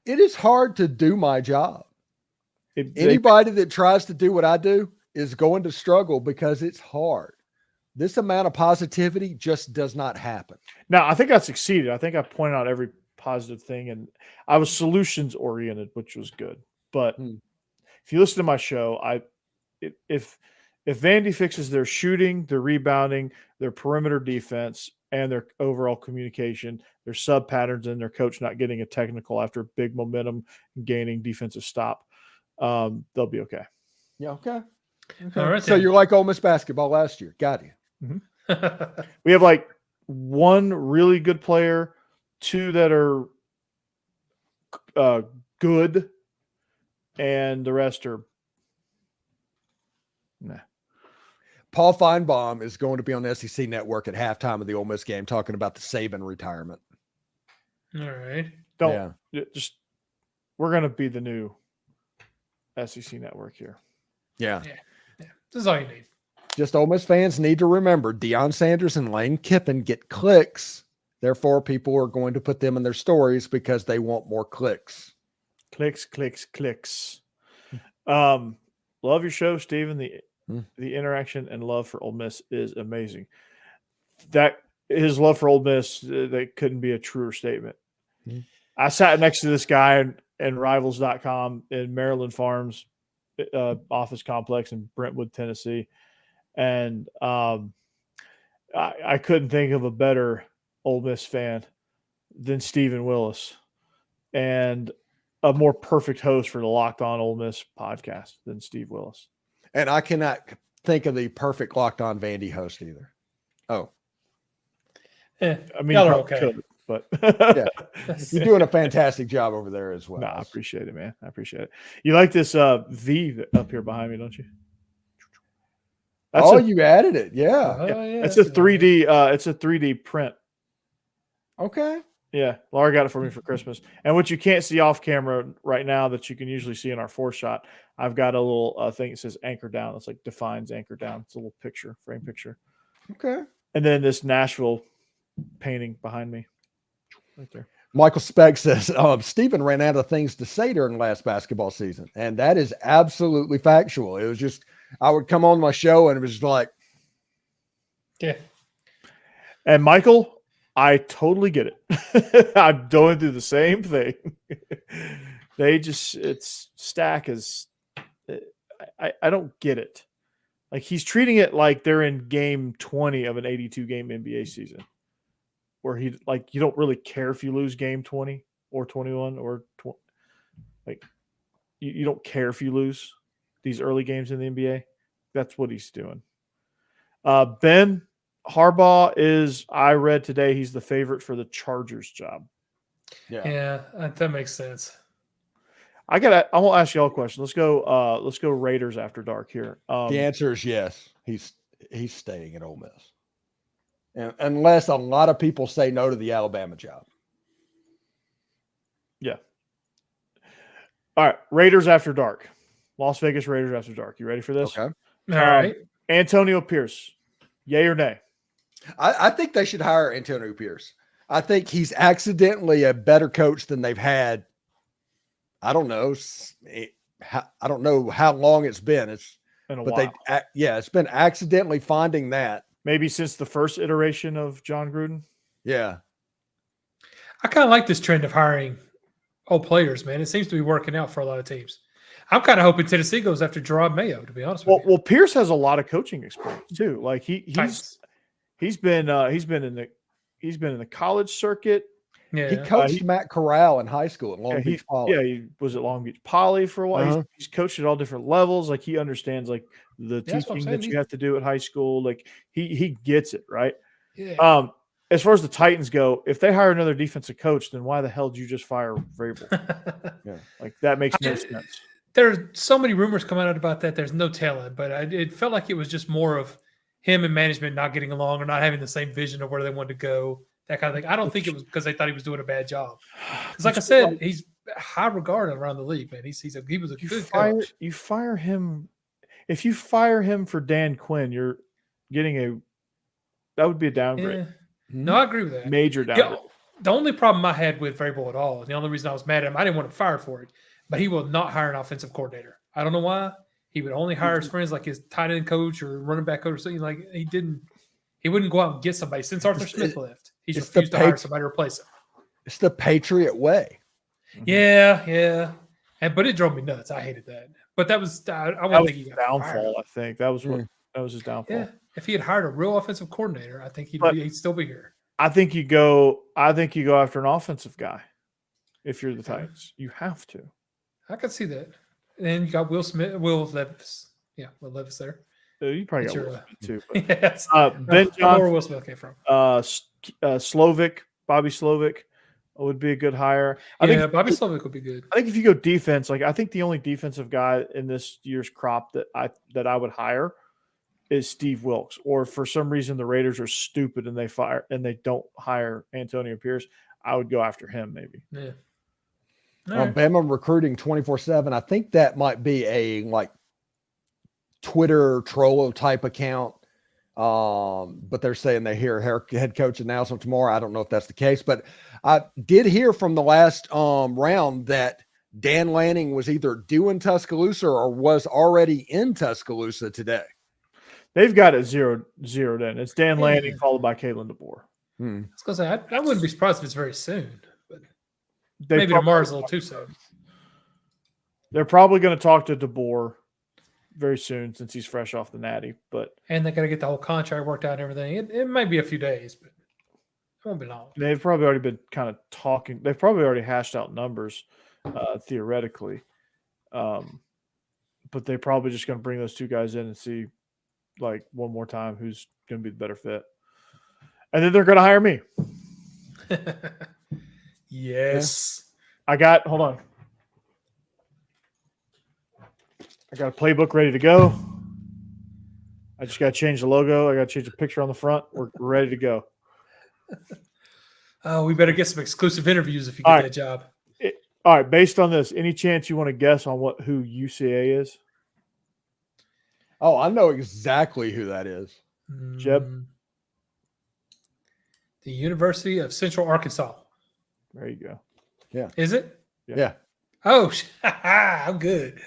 It is hard to do my job. Anybody that tries to do what I do is going to struggle because it's hard. This amount of positivity just does not happen. Now, I think I succeeded. I think I pointed out every positive thing, and I was solutions oriented, which was good. But if you listen to my show, if Vandy fixes their shooting, their rebounding, their perimeter defense, and their overall communication, their sub patterns, and their coach not getting a technical after big momentum gaining defensive stop, they'll be okay. Yeah. Okay. All right, so you're like Ole Miss basketball last year. Got you. Mm-hmm. We have like one really good player, two that are good, and the rest are nah. Paul Feinbaum is going to be on the SEC Network at halftime of the Ole Miss game talking about the SABAN retirement. All right. We're going to be the new SEC Network here. Yeah. This is all you need. Just Ole Miss fans need to remember Deion Sanders and Lane Kiffin get clicks. Therefore, people are going to put them in their stories because they want more clicks. Clicks. Love your show, Steven. The interaction and love for Ole Miss is amazing. That his love for Ole Miss, that couldn't be a truer statement. I sat next to this guy in Rivals.com in Maryland Farms office complex in Brentwood, Tennessee. And I couldn't think of a better Ole Miss fan than Stephen Willis, and a more perfect host for the Locked On Ole Miss podcast than Steve Willis. And I cannot think of the perfect Locked On Vandy host either. Oh. I mean, y'all are okay. Could, but yeah. You're doing a fantastic job over there as well. No, I appreciate it, man. I appreciate it. You like this V up here behind me, don't you? You added it. Yeah. It's a 3D. It's a 3D print. Okay. Yeah. Laura got it for me for Christmas. And what you can't see off camera right now that you can usually see in our 4-shot, I've got a little thing that says anchor down. It's like defines anchor down. It's a little frame picture. Okay. And then this Nashville painting behind me right there. Michael Speck says, Stephen ran out of things to say during last basketball season. And that is absolutely factual. It was just, I would come on my show and it was like, yeah. And Michael, I totally get it. I'm going through the same thing. It's Stack is, I don't get it. Like he's treating it like they're in game 20 of an 82 game NBA season where you don't really care if you lose game 20 or 21 or you don't care if you lose these early games in the NBA. That's what he's doing. Ben Harbaugh I read today, he's the favorite for the Chargers job. Yeah, that makes sense. I won't ask y'all a question. Let's go Raiders after dark here. The answer is yes. He's staying at Ole Miss. And unless a lot of people say no to the Alabama job. Yeah. All right. Raiders after dark. Las Vegas Raiders after dark. You ready for this? Okay. All right. Antonio Pierce. Yay or nay? I think they should hire Antonio Pierce. I think he's accidentally a better coach than they've had. I don't know. I don't know how long it's been. It's been accidentally finding that. Maybe since the first iteration of John Gruden. Yeah. I kind of like this trend of hiring old players, man. It seems to be working out for a lot of teams. I'm kind of hoping Tennessee goes after Gerard Mayo, to be honest with you. Well, Pierce has a lot of coaching experience too. Like he's been in the college circuit. Yeah. He coached Matt Corral in high school at Long Beach Poly. Yeah, he was at Long Beach Poly for a while. Uh-huh. He's coached at all different levels. Like he understands like the teaching that you have to do at high school. Like he gets it, right? Yeah. As far as the Titans go, if they hire another defensive coach, then why the hell did you just fire Vrabel? Yeah, like that makes no sense. There's so many rumors coming out about that. There's no telling, but it felt like it was just more of him and management not getting along or not having the same vision of where they wanted to go, that kind of thing. I don't think it was because they thought he was doing a bad job. Because, like I said, he's high regarded around the league, man. He was a good coach. You fire him. If you fire him for Dan Quinn, you're getting That would be a downgrade. Yeah. No, I agree with that. Major downgrade. Yeah, the only problem I had with Vrabel at all, and the only reason I was mad at him, I didn't want him fired for it, but he will not hire an offensive coordinator. I don't know why. He would only hire his friends, like his tight end coach or running back coach or something. Like he wouldn't go out and get somebody since Arthur Smith left. He's refused to hire somebody to replace him. It's the Patriot way. Yeah. But it drove me nuts. I hated that. But that was I That wouldn't was think he his got downfall. fired. I think that was his downfall. Yeah. If he had hired a real offensive coordinator, I think he'd still be here. I think you go after an offensive guy. If you're the Titans, you have to. I could see that. And you got Will Levis. Yeah, Will Levis there. You probably got Sure. Will Smith too. But, Yes. Ben Johnson, Where Will Smith came from. Slovic, Bobby Slovic would be a good hire. Bobby Slovic would be good. I think if you go defense, like I think the only defensive guy in this year's crop that I would hire is Steve Wilkes. Or for some reason the Raiders are stupid and they don't hire Antonio Pierce, I would go after him maybe. Yeah. Bama recruiting 24/7. I think that might be a like Twitter troll type account. But they're saying they hear head coach announcement tomorrow. I don't know if that's the case, but I did hear from the last round that Dan Lanning was either due in Tuscaloosa or was already in Tuscaloosa today. They've got it zeroed in. It's Dan Lanning followed by Kalen DeBoer. I was going to say, I wouldn't be surprised if it's very soon. But maybe tomorrow's a little too soon. They're probably going to talk to DeBoer very soon since he's fresh off the natty. And they got to get the whole contract worked out and everything. It might be a few days, but it won't be long. They've probably already been kind of talking. They've probably already hashed out numbers theoretically. But they're probably just going to bring those two guys in and see like one more time who's going to be the better fit. And then they're going to hire me. Yes. Hold on. I got a playbook ready to go. I just got to change the logo. I got to change the picture on the front. We're ready to go. Oh, we better get some exclusive interviews if you get that job. All right. Based on this, any chance you want to guess on who UCA is? Oh, I know exactly who that is. Jeb? The University of Central Arkansas. There you go. Yeah. Is it? Yeah. Oh, I'm good.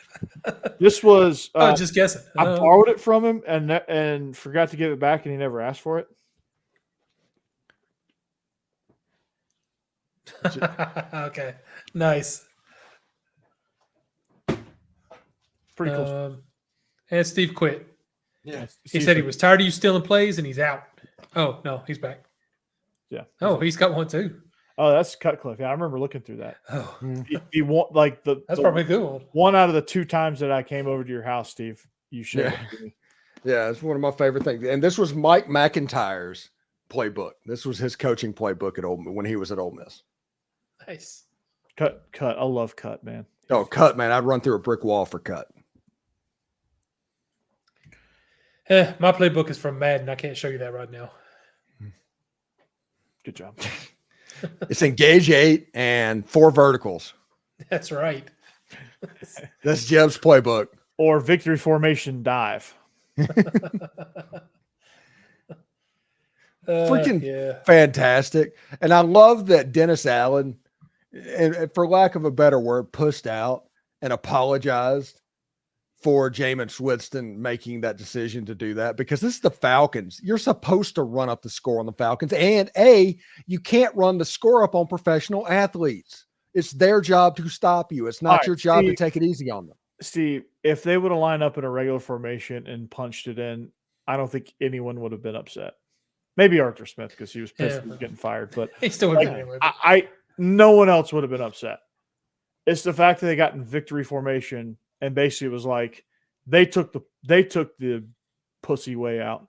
This was just guessing. I borrowed it from him and forgot to give it back, and he never asked for it. Okay. Nice. Pretty cool. And Steve quit. Yeah. He said he was tired of you stealing plays and he's out. Oh, no, he's back. Yeah. Oh, he's got one too. Oh, that's Cutcliffe. Yeah, I remember looking through that. Oh, He want like that's probably a good one. One out of the 2 times that I came over to your house, Steve, you shared it with me. Yeah, it's one of my favorite things. And this was Mike McIntyre's playbook. This was his coaching playbook when he was at Ole Miss. Nice. Cut. I love Cut, man. Oh, Cut, man. I'd run through a brick wall for Cut. My playbook is from Madden. I can't show you that right now. Good job. It's engage 8 and 4 verticals. That's right. That's Jeb's playbook. Or victory formation dive. Freaking fantastic. And I love that Dennis Allen, and for lack of a better word, pushed out and apologized for Jameis Winston making that decision to do that, because this is the Falcons. You're supposed to run up the score on the Falcons. And you can't run the score up on professional athletes. It's their job to stop you. It's not your job to take it easy on them. Steve, if they would have lined up in a regular formation and punched it in, I don't think anyone would have been upset. Maybe Arthur Smith, because he was pissed he was getting fired. But he still would have been anyway. No one else would have been upset. It's the fact that they got in victory formation and basically it was like they took the pussy way out.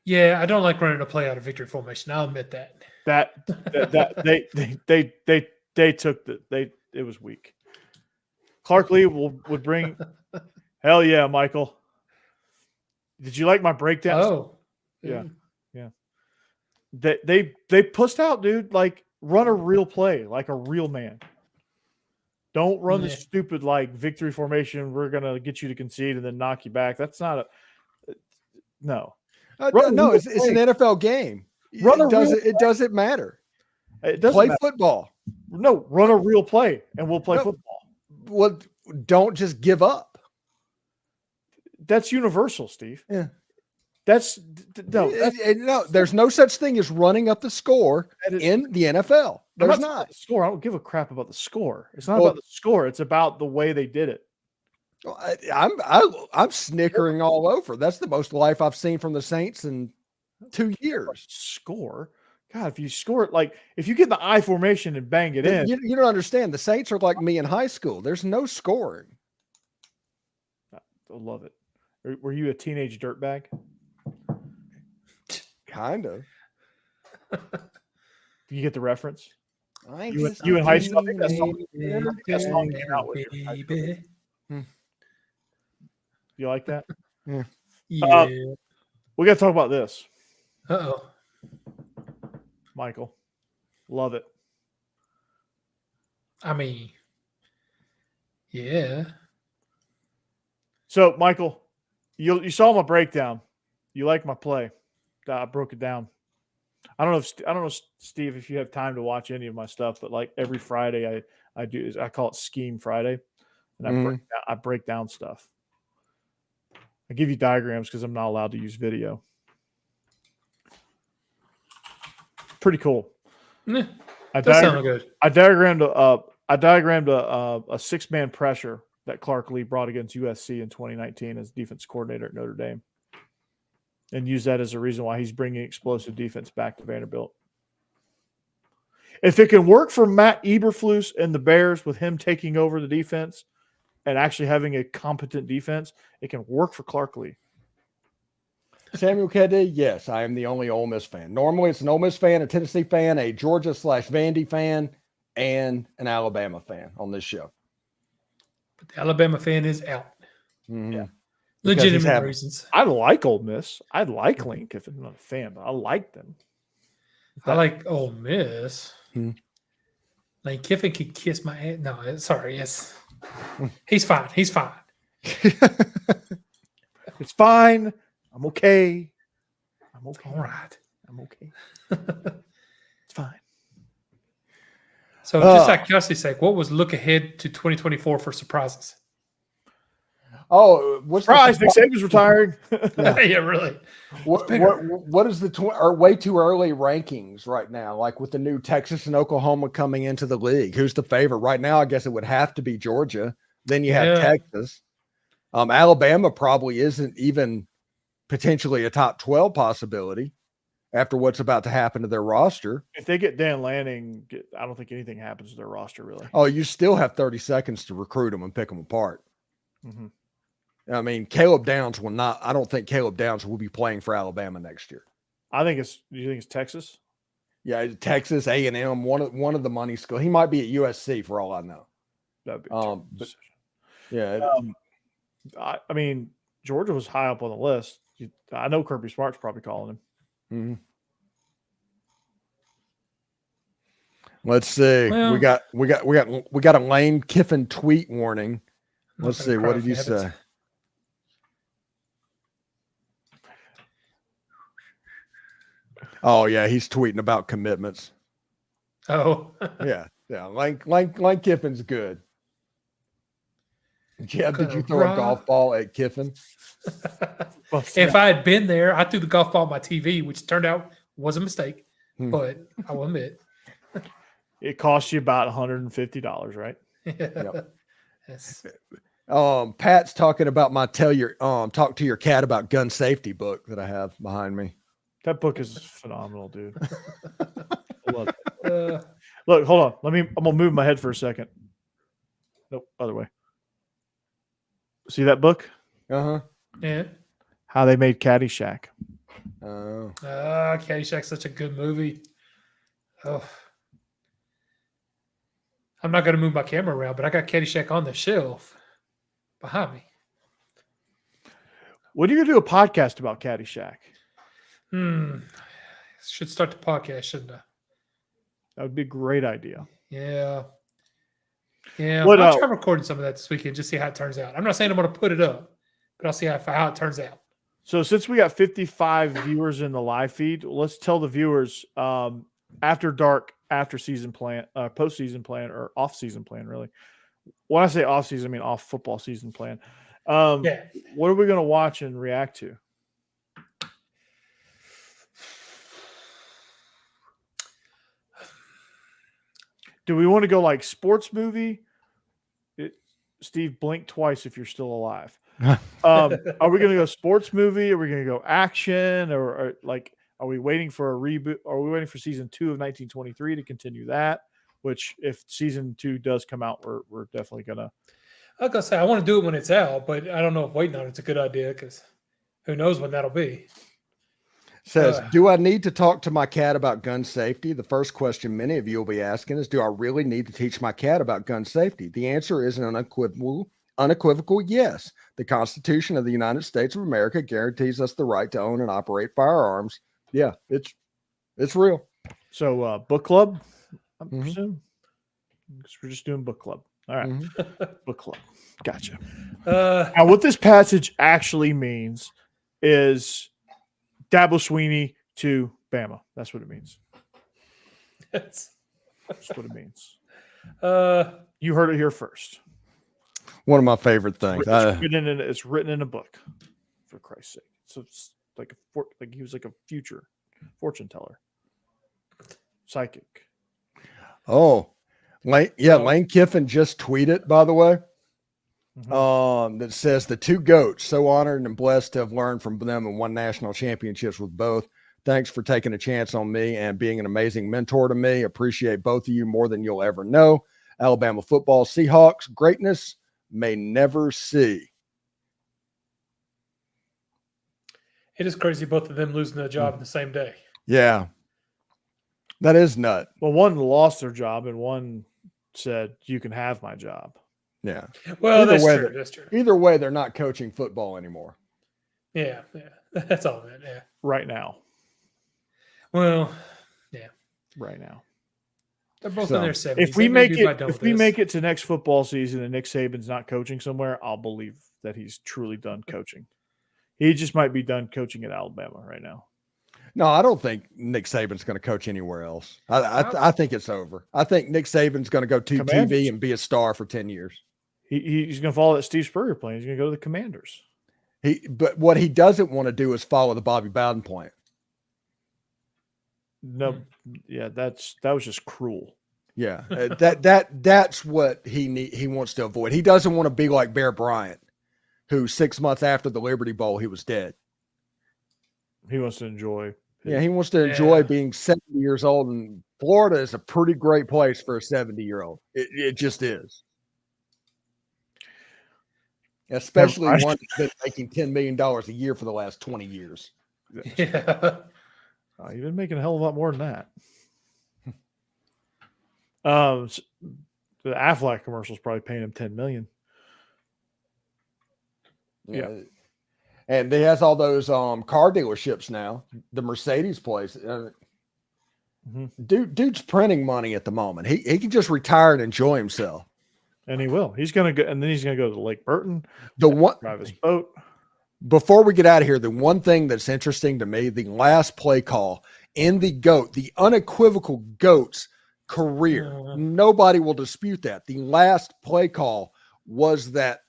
Yeah, I don't like running a play out of victory formation. I'll admit that. It was weak. Clark Lee would bring. Hell yeah, Michael. Did you like my breakdown? Oh, yeah. They pussed out, dude. Like, run a real play, like a real man. Don't run the stupid like victory formation. We're gonna get you to concede and then knock you back. That's not No. No, it's an NFL game. It doesn't matter. It doesn't play matter. Football. No, run a real play, and we'll play football. Well, don't just give up. That's universal, Steve. Yeah. No. There's no such thing as running up the score in the NFL. There's not. The score. I don't give a crap about the score. It's not about the score. It's about the way they did it. I'm snickering all over. That's the most life I've seen from the Saints in 2 years. Score. God, if you score it, like if you get in the I formation and bang it in. You don't understand. The Saints are like me in high school. There's no scoring. I love it. Were you a teenage dirtbag? Kind of. You get the reference? You You in high school? I think that song came out with you. You like that? Yeah. We got to talk about this. Uh-oh. Michael. Love it. I mean, yeah. So, Michael, you saw my breakdown. You like my play. I broke it down. I don't know, Steve, if you have time to watch any of my stuff, but like every Friday I call it Scheme Friday, and I break down stuff. I give you diagrams because I'm not allowed to use video. Pretty cool. Yeah, that sounds good. I diagrammed a 6-man pressure that Clark Lee brought against USC in 2019 as defense coordinator at Notre Dame, and use that as a reason why he's bringing explosive defense back to Vanderbilt. If it can work for Matt Eberflus and the Bears with him taking over the defense and actually having a competent defense, it can work for Clark Lee. Samuel Keddy, yes, I am the only Ole Miss fan. Normally it's an Ole Miss fan, a Tennessee fan, a Georgia/Vandy fan, and an Alabama fan on this show. But the Alabama fan is out. Mm-hmm. Yeah. Legitimate reasons. I like Ole Miss. I like Lane Kiffin. I'm not a fan, but I like them. I like Ole Miss. Hmm. Lane Kiffin could kiss my ass. No, sorry. Yes. He's fine. He's fine. It's fine. I'm okay. I'm okay. All right. I'm okay. It's fine. So just out of curiosity's sake, what was look ahead to 2024 for surprises? Oh, what's surprise? Nick Saban's retiring. Yeah, really. What is the way too early rankings right now? Like with the new Texas and Oklahoma coming into the league, who's the favorite right now? I guess it would have to be Georgia. Then you have Texas. Alabama probably isn't even potentially a top 12 possibility after what's about to happen to their roster. If they get Dan Lanning, I don't think anything happens to their roster really. Oh, you still have 30 seconds to recruit them and pick them apart. Mm-hmm. I mean, Caleb Downs will not. I don't think Caleb Downs will be playing for Alabama next year. I think it's. Do you think it's Texas? Yeah, Texas, A&M, one of the money schools. He might be at USC for all I know. That'd be. But, yeah. I mean, Georgia was high up on the list. I know Kirby Smart's probably calling him. Mm-hmm. Let's see. Well, we got a Lane Kiffin tweet warning. Let's see. What did you say? Oh yeah, he's tweeting about commitments. Oh yeah. Lane Kiffin's good. Jeb, did you throw a golf ball at Kiffin? If I had been there, I threw the golf ball at my TV, which turned out was a mistake. But I will admit, it cost you about $150, right? Yep. Yes. Pat's talking about my talk to your cat about gun safety book that I have behind me. That book is phenomenal, dude. I love it. Look, hold on. I'm gonna move my head for a second. Nope, other way. See that book? Uh-huh. Yeah. How they made Caddyshack. Oh. Caddyshack's such a good movie. Oh. I'm not going to move my camera around, but I got Caddyshack on the shelf behind me. When are you going to do a podcast about Caddyshack? Should start the podcast, shouldn't I? That would be a great idea. Yeah. Yeah. I'll try recording some of that this weekend, just see how it turns out. I'm not saying I'm going to put it up, but I'll see how it turns out. So since we got 55 viewers in the live feed, let's tell the viewers after dark, after season plan, postseason plan, or off season plan. Really, when I say off season, I mean off football season plan. What are we going to watch and react to? Do we want to go like sports movie? Steve, blink twice if you're still alive. Are we going to go sports movie? Are we going to go action? Or like, are we waiting for a reboot? Are we waiting for season 2 of 1923 to continue that? Which, if season 2 does come out, we're definitely going to. I was going to say, I want to do it when it's out, but I don't know if waiting on it's a good idea because who knows when that'll be. Says, do I need to talk to my cat about gun safety? The first question many of you will be asking is, do I really need to teach my cat about gun safety? The answer is an unequivocal yes. The Constitution of the United States of America guarantees us the right to own and operate firearms. Yeah, it's real. So book club, I presume? Because we're just doing book club. All right. Book club. Gotcha. Now, what this passage actually means is Dabo Swinney to Bama. That's what it means. That's what it means. You heard it here first. One of my favorite things. It's written in a book, for Christ's sake. So it's like he was like a future fortune teller, psychic. Oh, Lane Kiffin just tweeted, by the way. That says the two GOATs, so honored and blessed to have learned from them and won national championships with both. Thanks for taking a chance on me and being an amazing mentor to me. Appreciate both of you more than you'll ever know. Alabama football, Seahawks, greatness may never see. It is crazy, both of them losing their job the same day. Yeah. That is nut. Well, one lost their job and one said, you can have my job. Yeah. Well, that's true. That's true. Either way, they're not coaching football anymore. Yeah. That's all that. Yeah. Right now. Well, yeah. Right now. They're both in their 70s. If we make it to next football season and Nick Saban's not coaching somewhere, I'll believe that he's truly done coaching. He just might be done coaching at Alabama right now. No, I don't think Nick Saban's going to coach anywhere else. I think it's over. I think Nick Saban's going to go to TV and be a star for 10 years. He's going to follow that Steve Spurrier plan. He's going to go to the Commanders. But what he doesn't want to do is follow the Bobby Bowden plan. No, yeah, that was just cruel. Yeah, that's what he wants to avoid. He doesn't want to be like Bear Bryant, who 6 months after the Liberty Bowl, he was dead. He wants to enjoy. He wants to enjoy being 70 years old, and Florida is a pretty great place for a 70-year-old. It just is. Especially one that's been making $10 million a year for the last 20 years. Yeah. You've been making a hell of a lot more than that. The Aflac commercial is probably paying him $10 million. Yeah. And he has all those car dealerships now. The Mercedes place. Dude's printing money at the moment. He can just retire and enjoy himself. And he will. He's going to go, and then he's going to go to Lake Burton. Drive his boat. Before we get out of here, the one thing that's interesting to me, the last play call in the unequivocal GOAT's career, nobody will dispute that. The last play call was that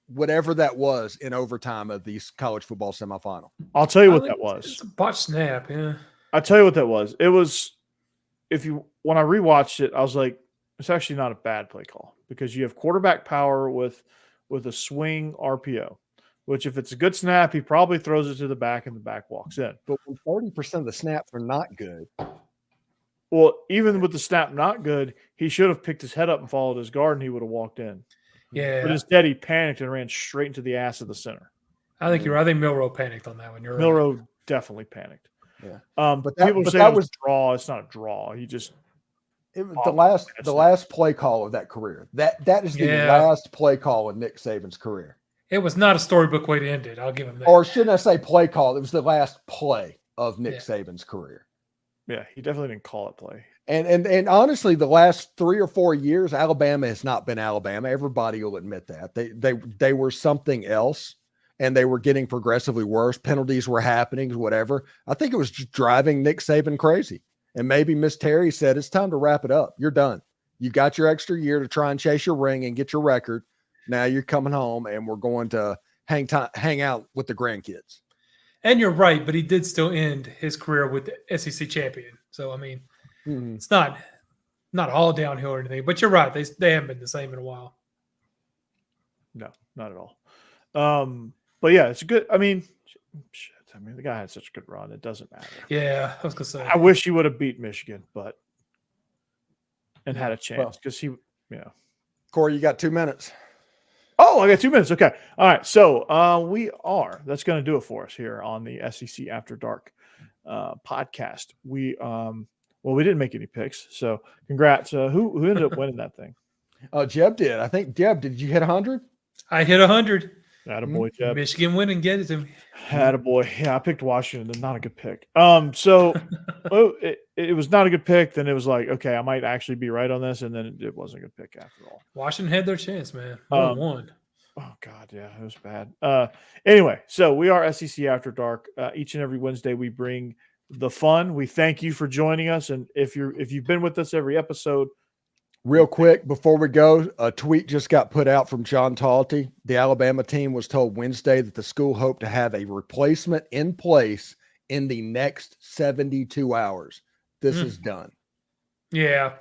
whatever that was in overtime of the college football semifinal. I'll tell you what that was. It's a botch snap, yeah. I'll tell you what that was. It was, when I rewatched it, I was like, it's actually not a bad play call because you have quarterback power with a swing RPO, which if it's a good snap, he probably throws it to the back and the back walks in. But when 30% of the snaps are not good. Well, even with the snap not good, he should have picked his head up and followed his guard and he would have walked in. Yeah. But instead he panicked and ran straight into the ass of the center. I think you're right. I think Milroe panicked on that one. You're Milroe right. Definitely panicked. Yeah. But people say it was a draw. It's not a draw. It was the last play call of that career. That is the last play call in Nick Saban's career. It was not a storybook way to end it. I'll give him that. Or shouldn't I say play call? It was the last play of Nick Saban's career. Yeah, he definitely didn't call it play. And honestly, the last 3 or 4 years, Alabama has not been Alabama. Everybody will admit that. They were something else. and they were getting progressively worse. Penalties were happening, whatever. I think it was just driving Nick Saban crazy. And maybe Miss Terry said, it's time to wrap it up. You're done. You got your extra year to try and chase your ring and get your record. Now you're coming home, and we're going to hang out with the grandkids. And you're right, but he did still end his career with the SEC champion. So, I mean, it's not all downhill or anything. But you're right. They haven't been the same in a while. No, not at all. But yeah, it's good. I mean, shit. I mean, the guy had such a good run. It doesn't matter. Yeah, I was gonna say. I wish he would have beat Michigan, and had a chance because Corey, you got 2 minutes. Oh, I got 2 minutes. Okay. All right. So that's going to do it for us here on the SEC After Dark podcast. We didn't make any picks. So congrats. Who ended up winning that thing? Jeb did. I think, Jeb, did you hit 100? I hit 100. Attaboy, Jeb. Michigan win and get it to me. Attaboy. Yeah, I picked Washington. Not a good pick. So it was not a good pick. Then it was like, okay, I might actually be right on this. And then it wasn't a good pick after all. Washington had their chance, man. 1-1. Oh, God, yeah, it was bad. Anyway, so we are SEC After Dark. Each and every Wednesday, we bring the fun. We thank you for joining us. And if you've been with us every episode, real quick before we go, a tweet just got put out from John Talty. The Alabama team was told Wednesday that the school hoped to have a replacement in place in the next 72 hours. This is done. Yeah.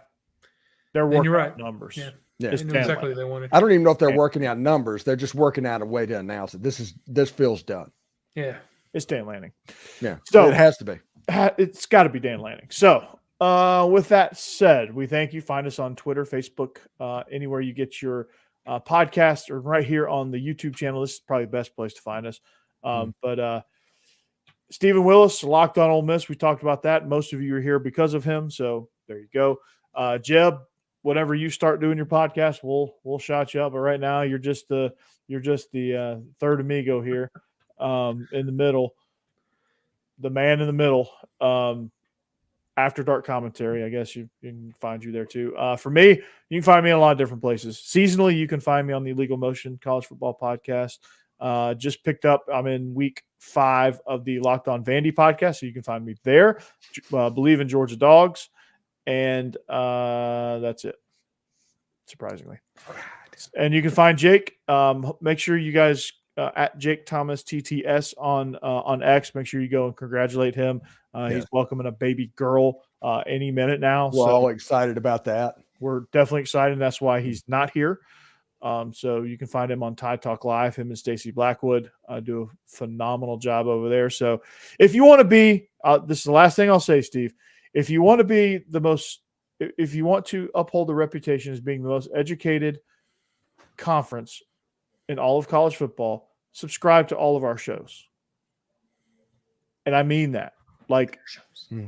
They're working you're right. numbers. Yeah. Yeah. They knew exactly what they wanted. I don't even know if they're working out numbers. They're just working out a way to announce it. This feels done. Yeah. It's Dan Lanning. Yeah. So it has to be. It's got to be Dan Lanning. So with that said, we thank you. Find us on Twitter, Facebook, anywhere you get your podcast, or right here on the YouTube channel. This is probably the best place to find us. But Stephen Willis, Locked on Ole Miss. We talked about that. Most of you are here because of him. So there you go. Jeb, whenever you start doing your podcast, we'll shout you up. But right now, you're just the third amigo here, in the middle, the man in the middle. After Dark Commentary, I guess you can find you there too. For me, you can find me in a lot of different places. Seasonally, you can find me on the Legal Motion College Football Podcast. Just picked up. I'm in week 5 of the Locked On Vandy podcast, so you can find me there. Bleav In Georgia Dawgs, and that's it. Surprisingly, and you can find Jake. Make sure you guys at Jake Thomas TTS on X. Make sure you go and congratulate him. He's welcoming a baby girl any minute now. We're all excited about that. We're definitely excited. That's why he's not here. So you can find him on Tide Talk Live. Him and Stacey Blackwood do a phenomenal job over there. So if you want to be, this is the last thing I'll say, Steve. If you want to be if you want to uphold the reputation as being the most educated conference in all of college football, subscribe to all of our shows. And I mean that. Like,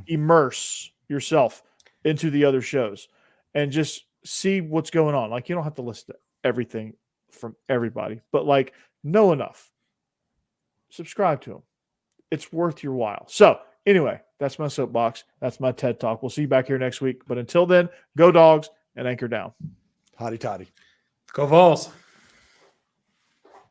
immerse yourself into the other shows and just see what's going on. Like, you don't have to listen to everything from everybody, but like, know enough. Subscribe to them. It's worth your while. So anyway, that's my soapbox. That's my TED Talk. We'll see you back here next week. But until then, go Dogs and anchor down. Hotty toddy. Go Vols.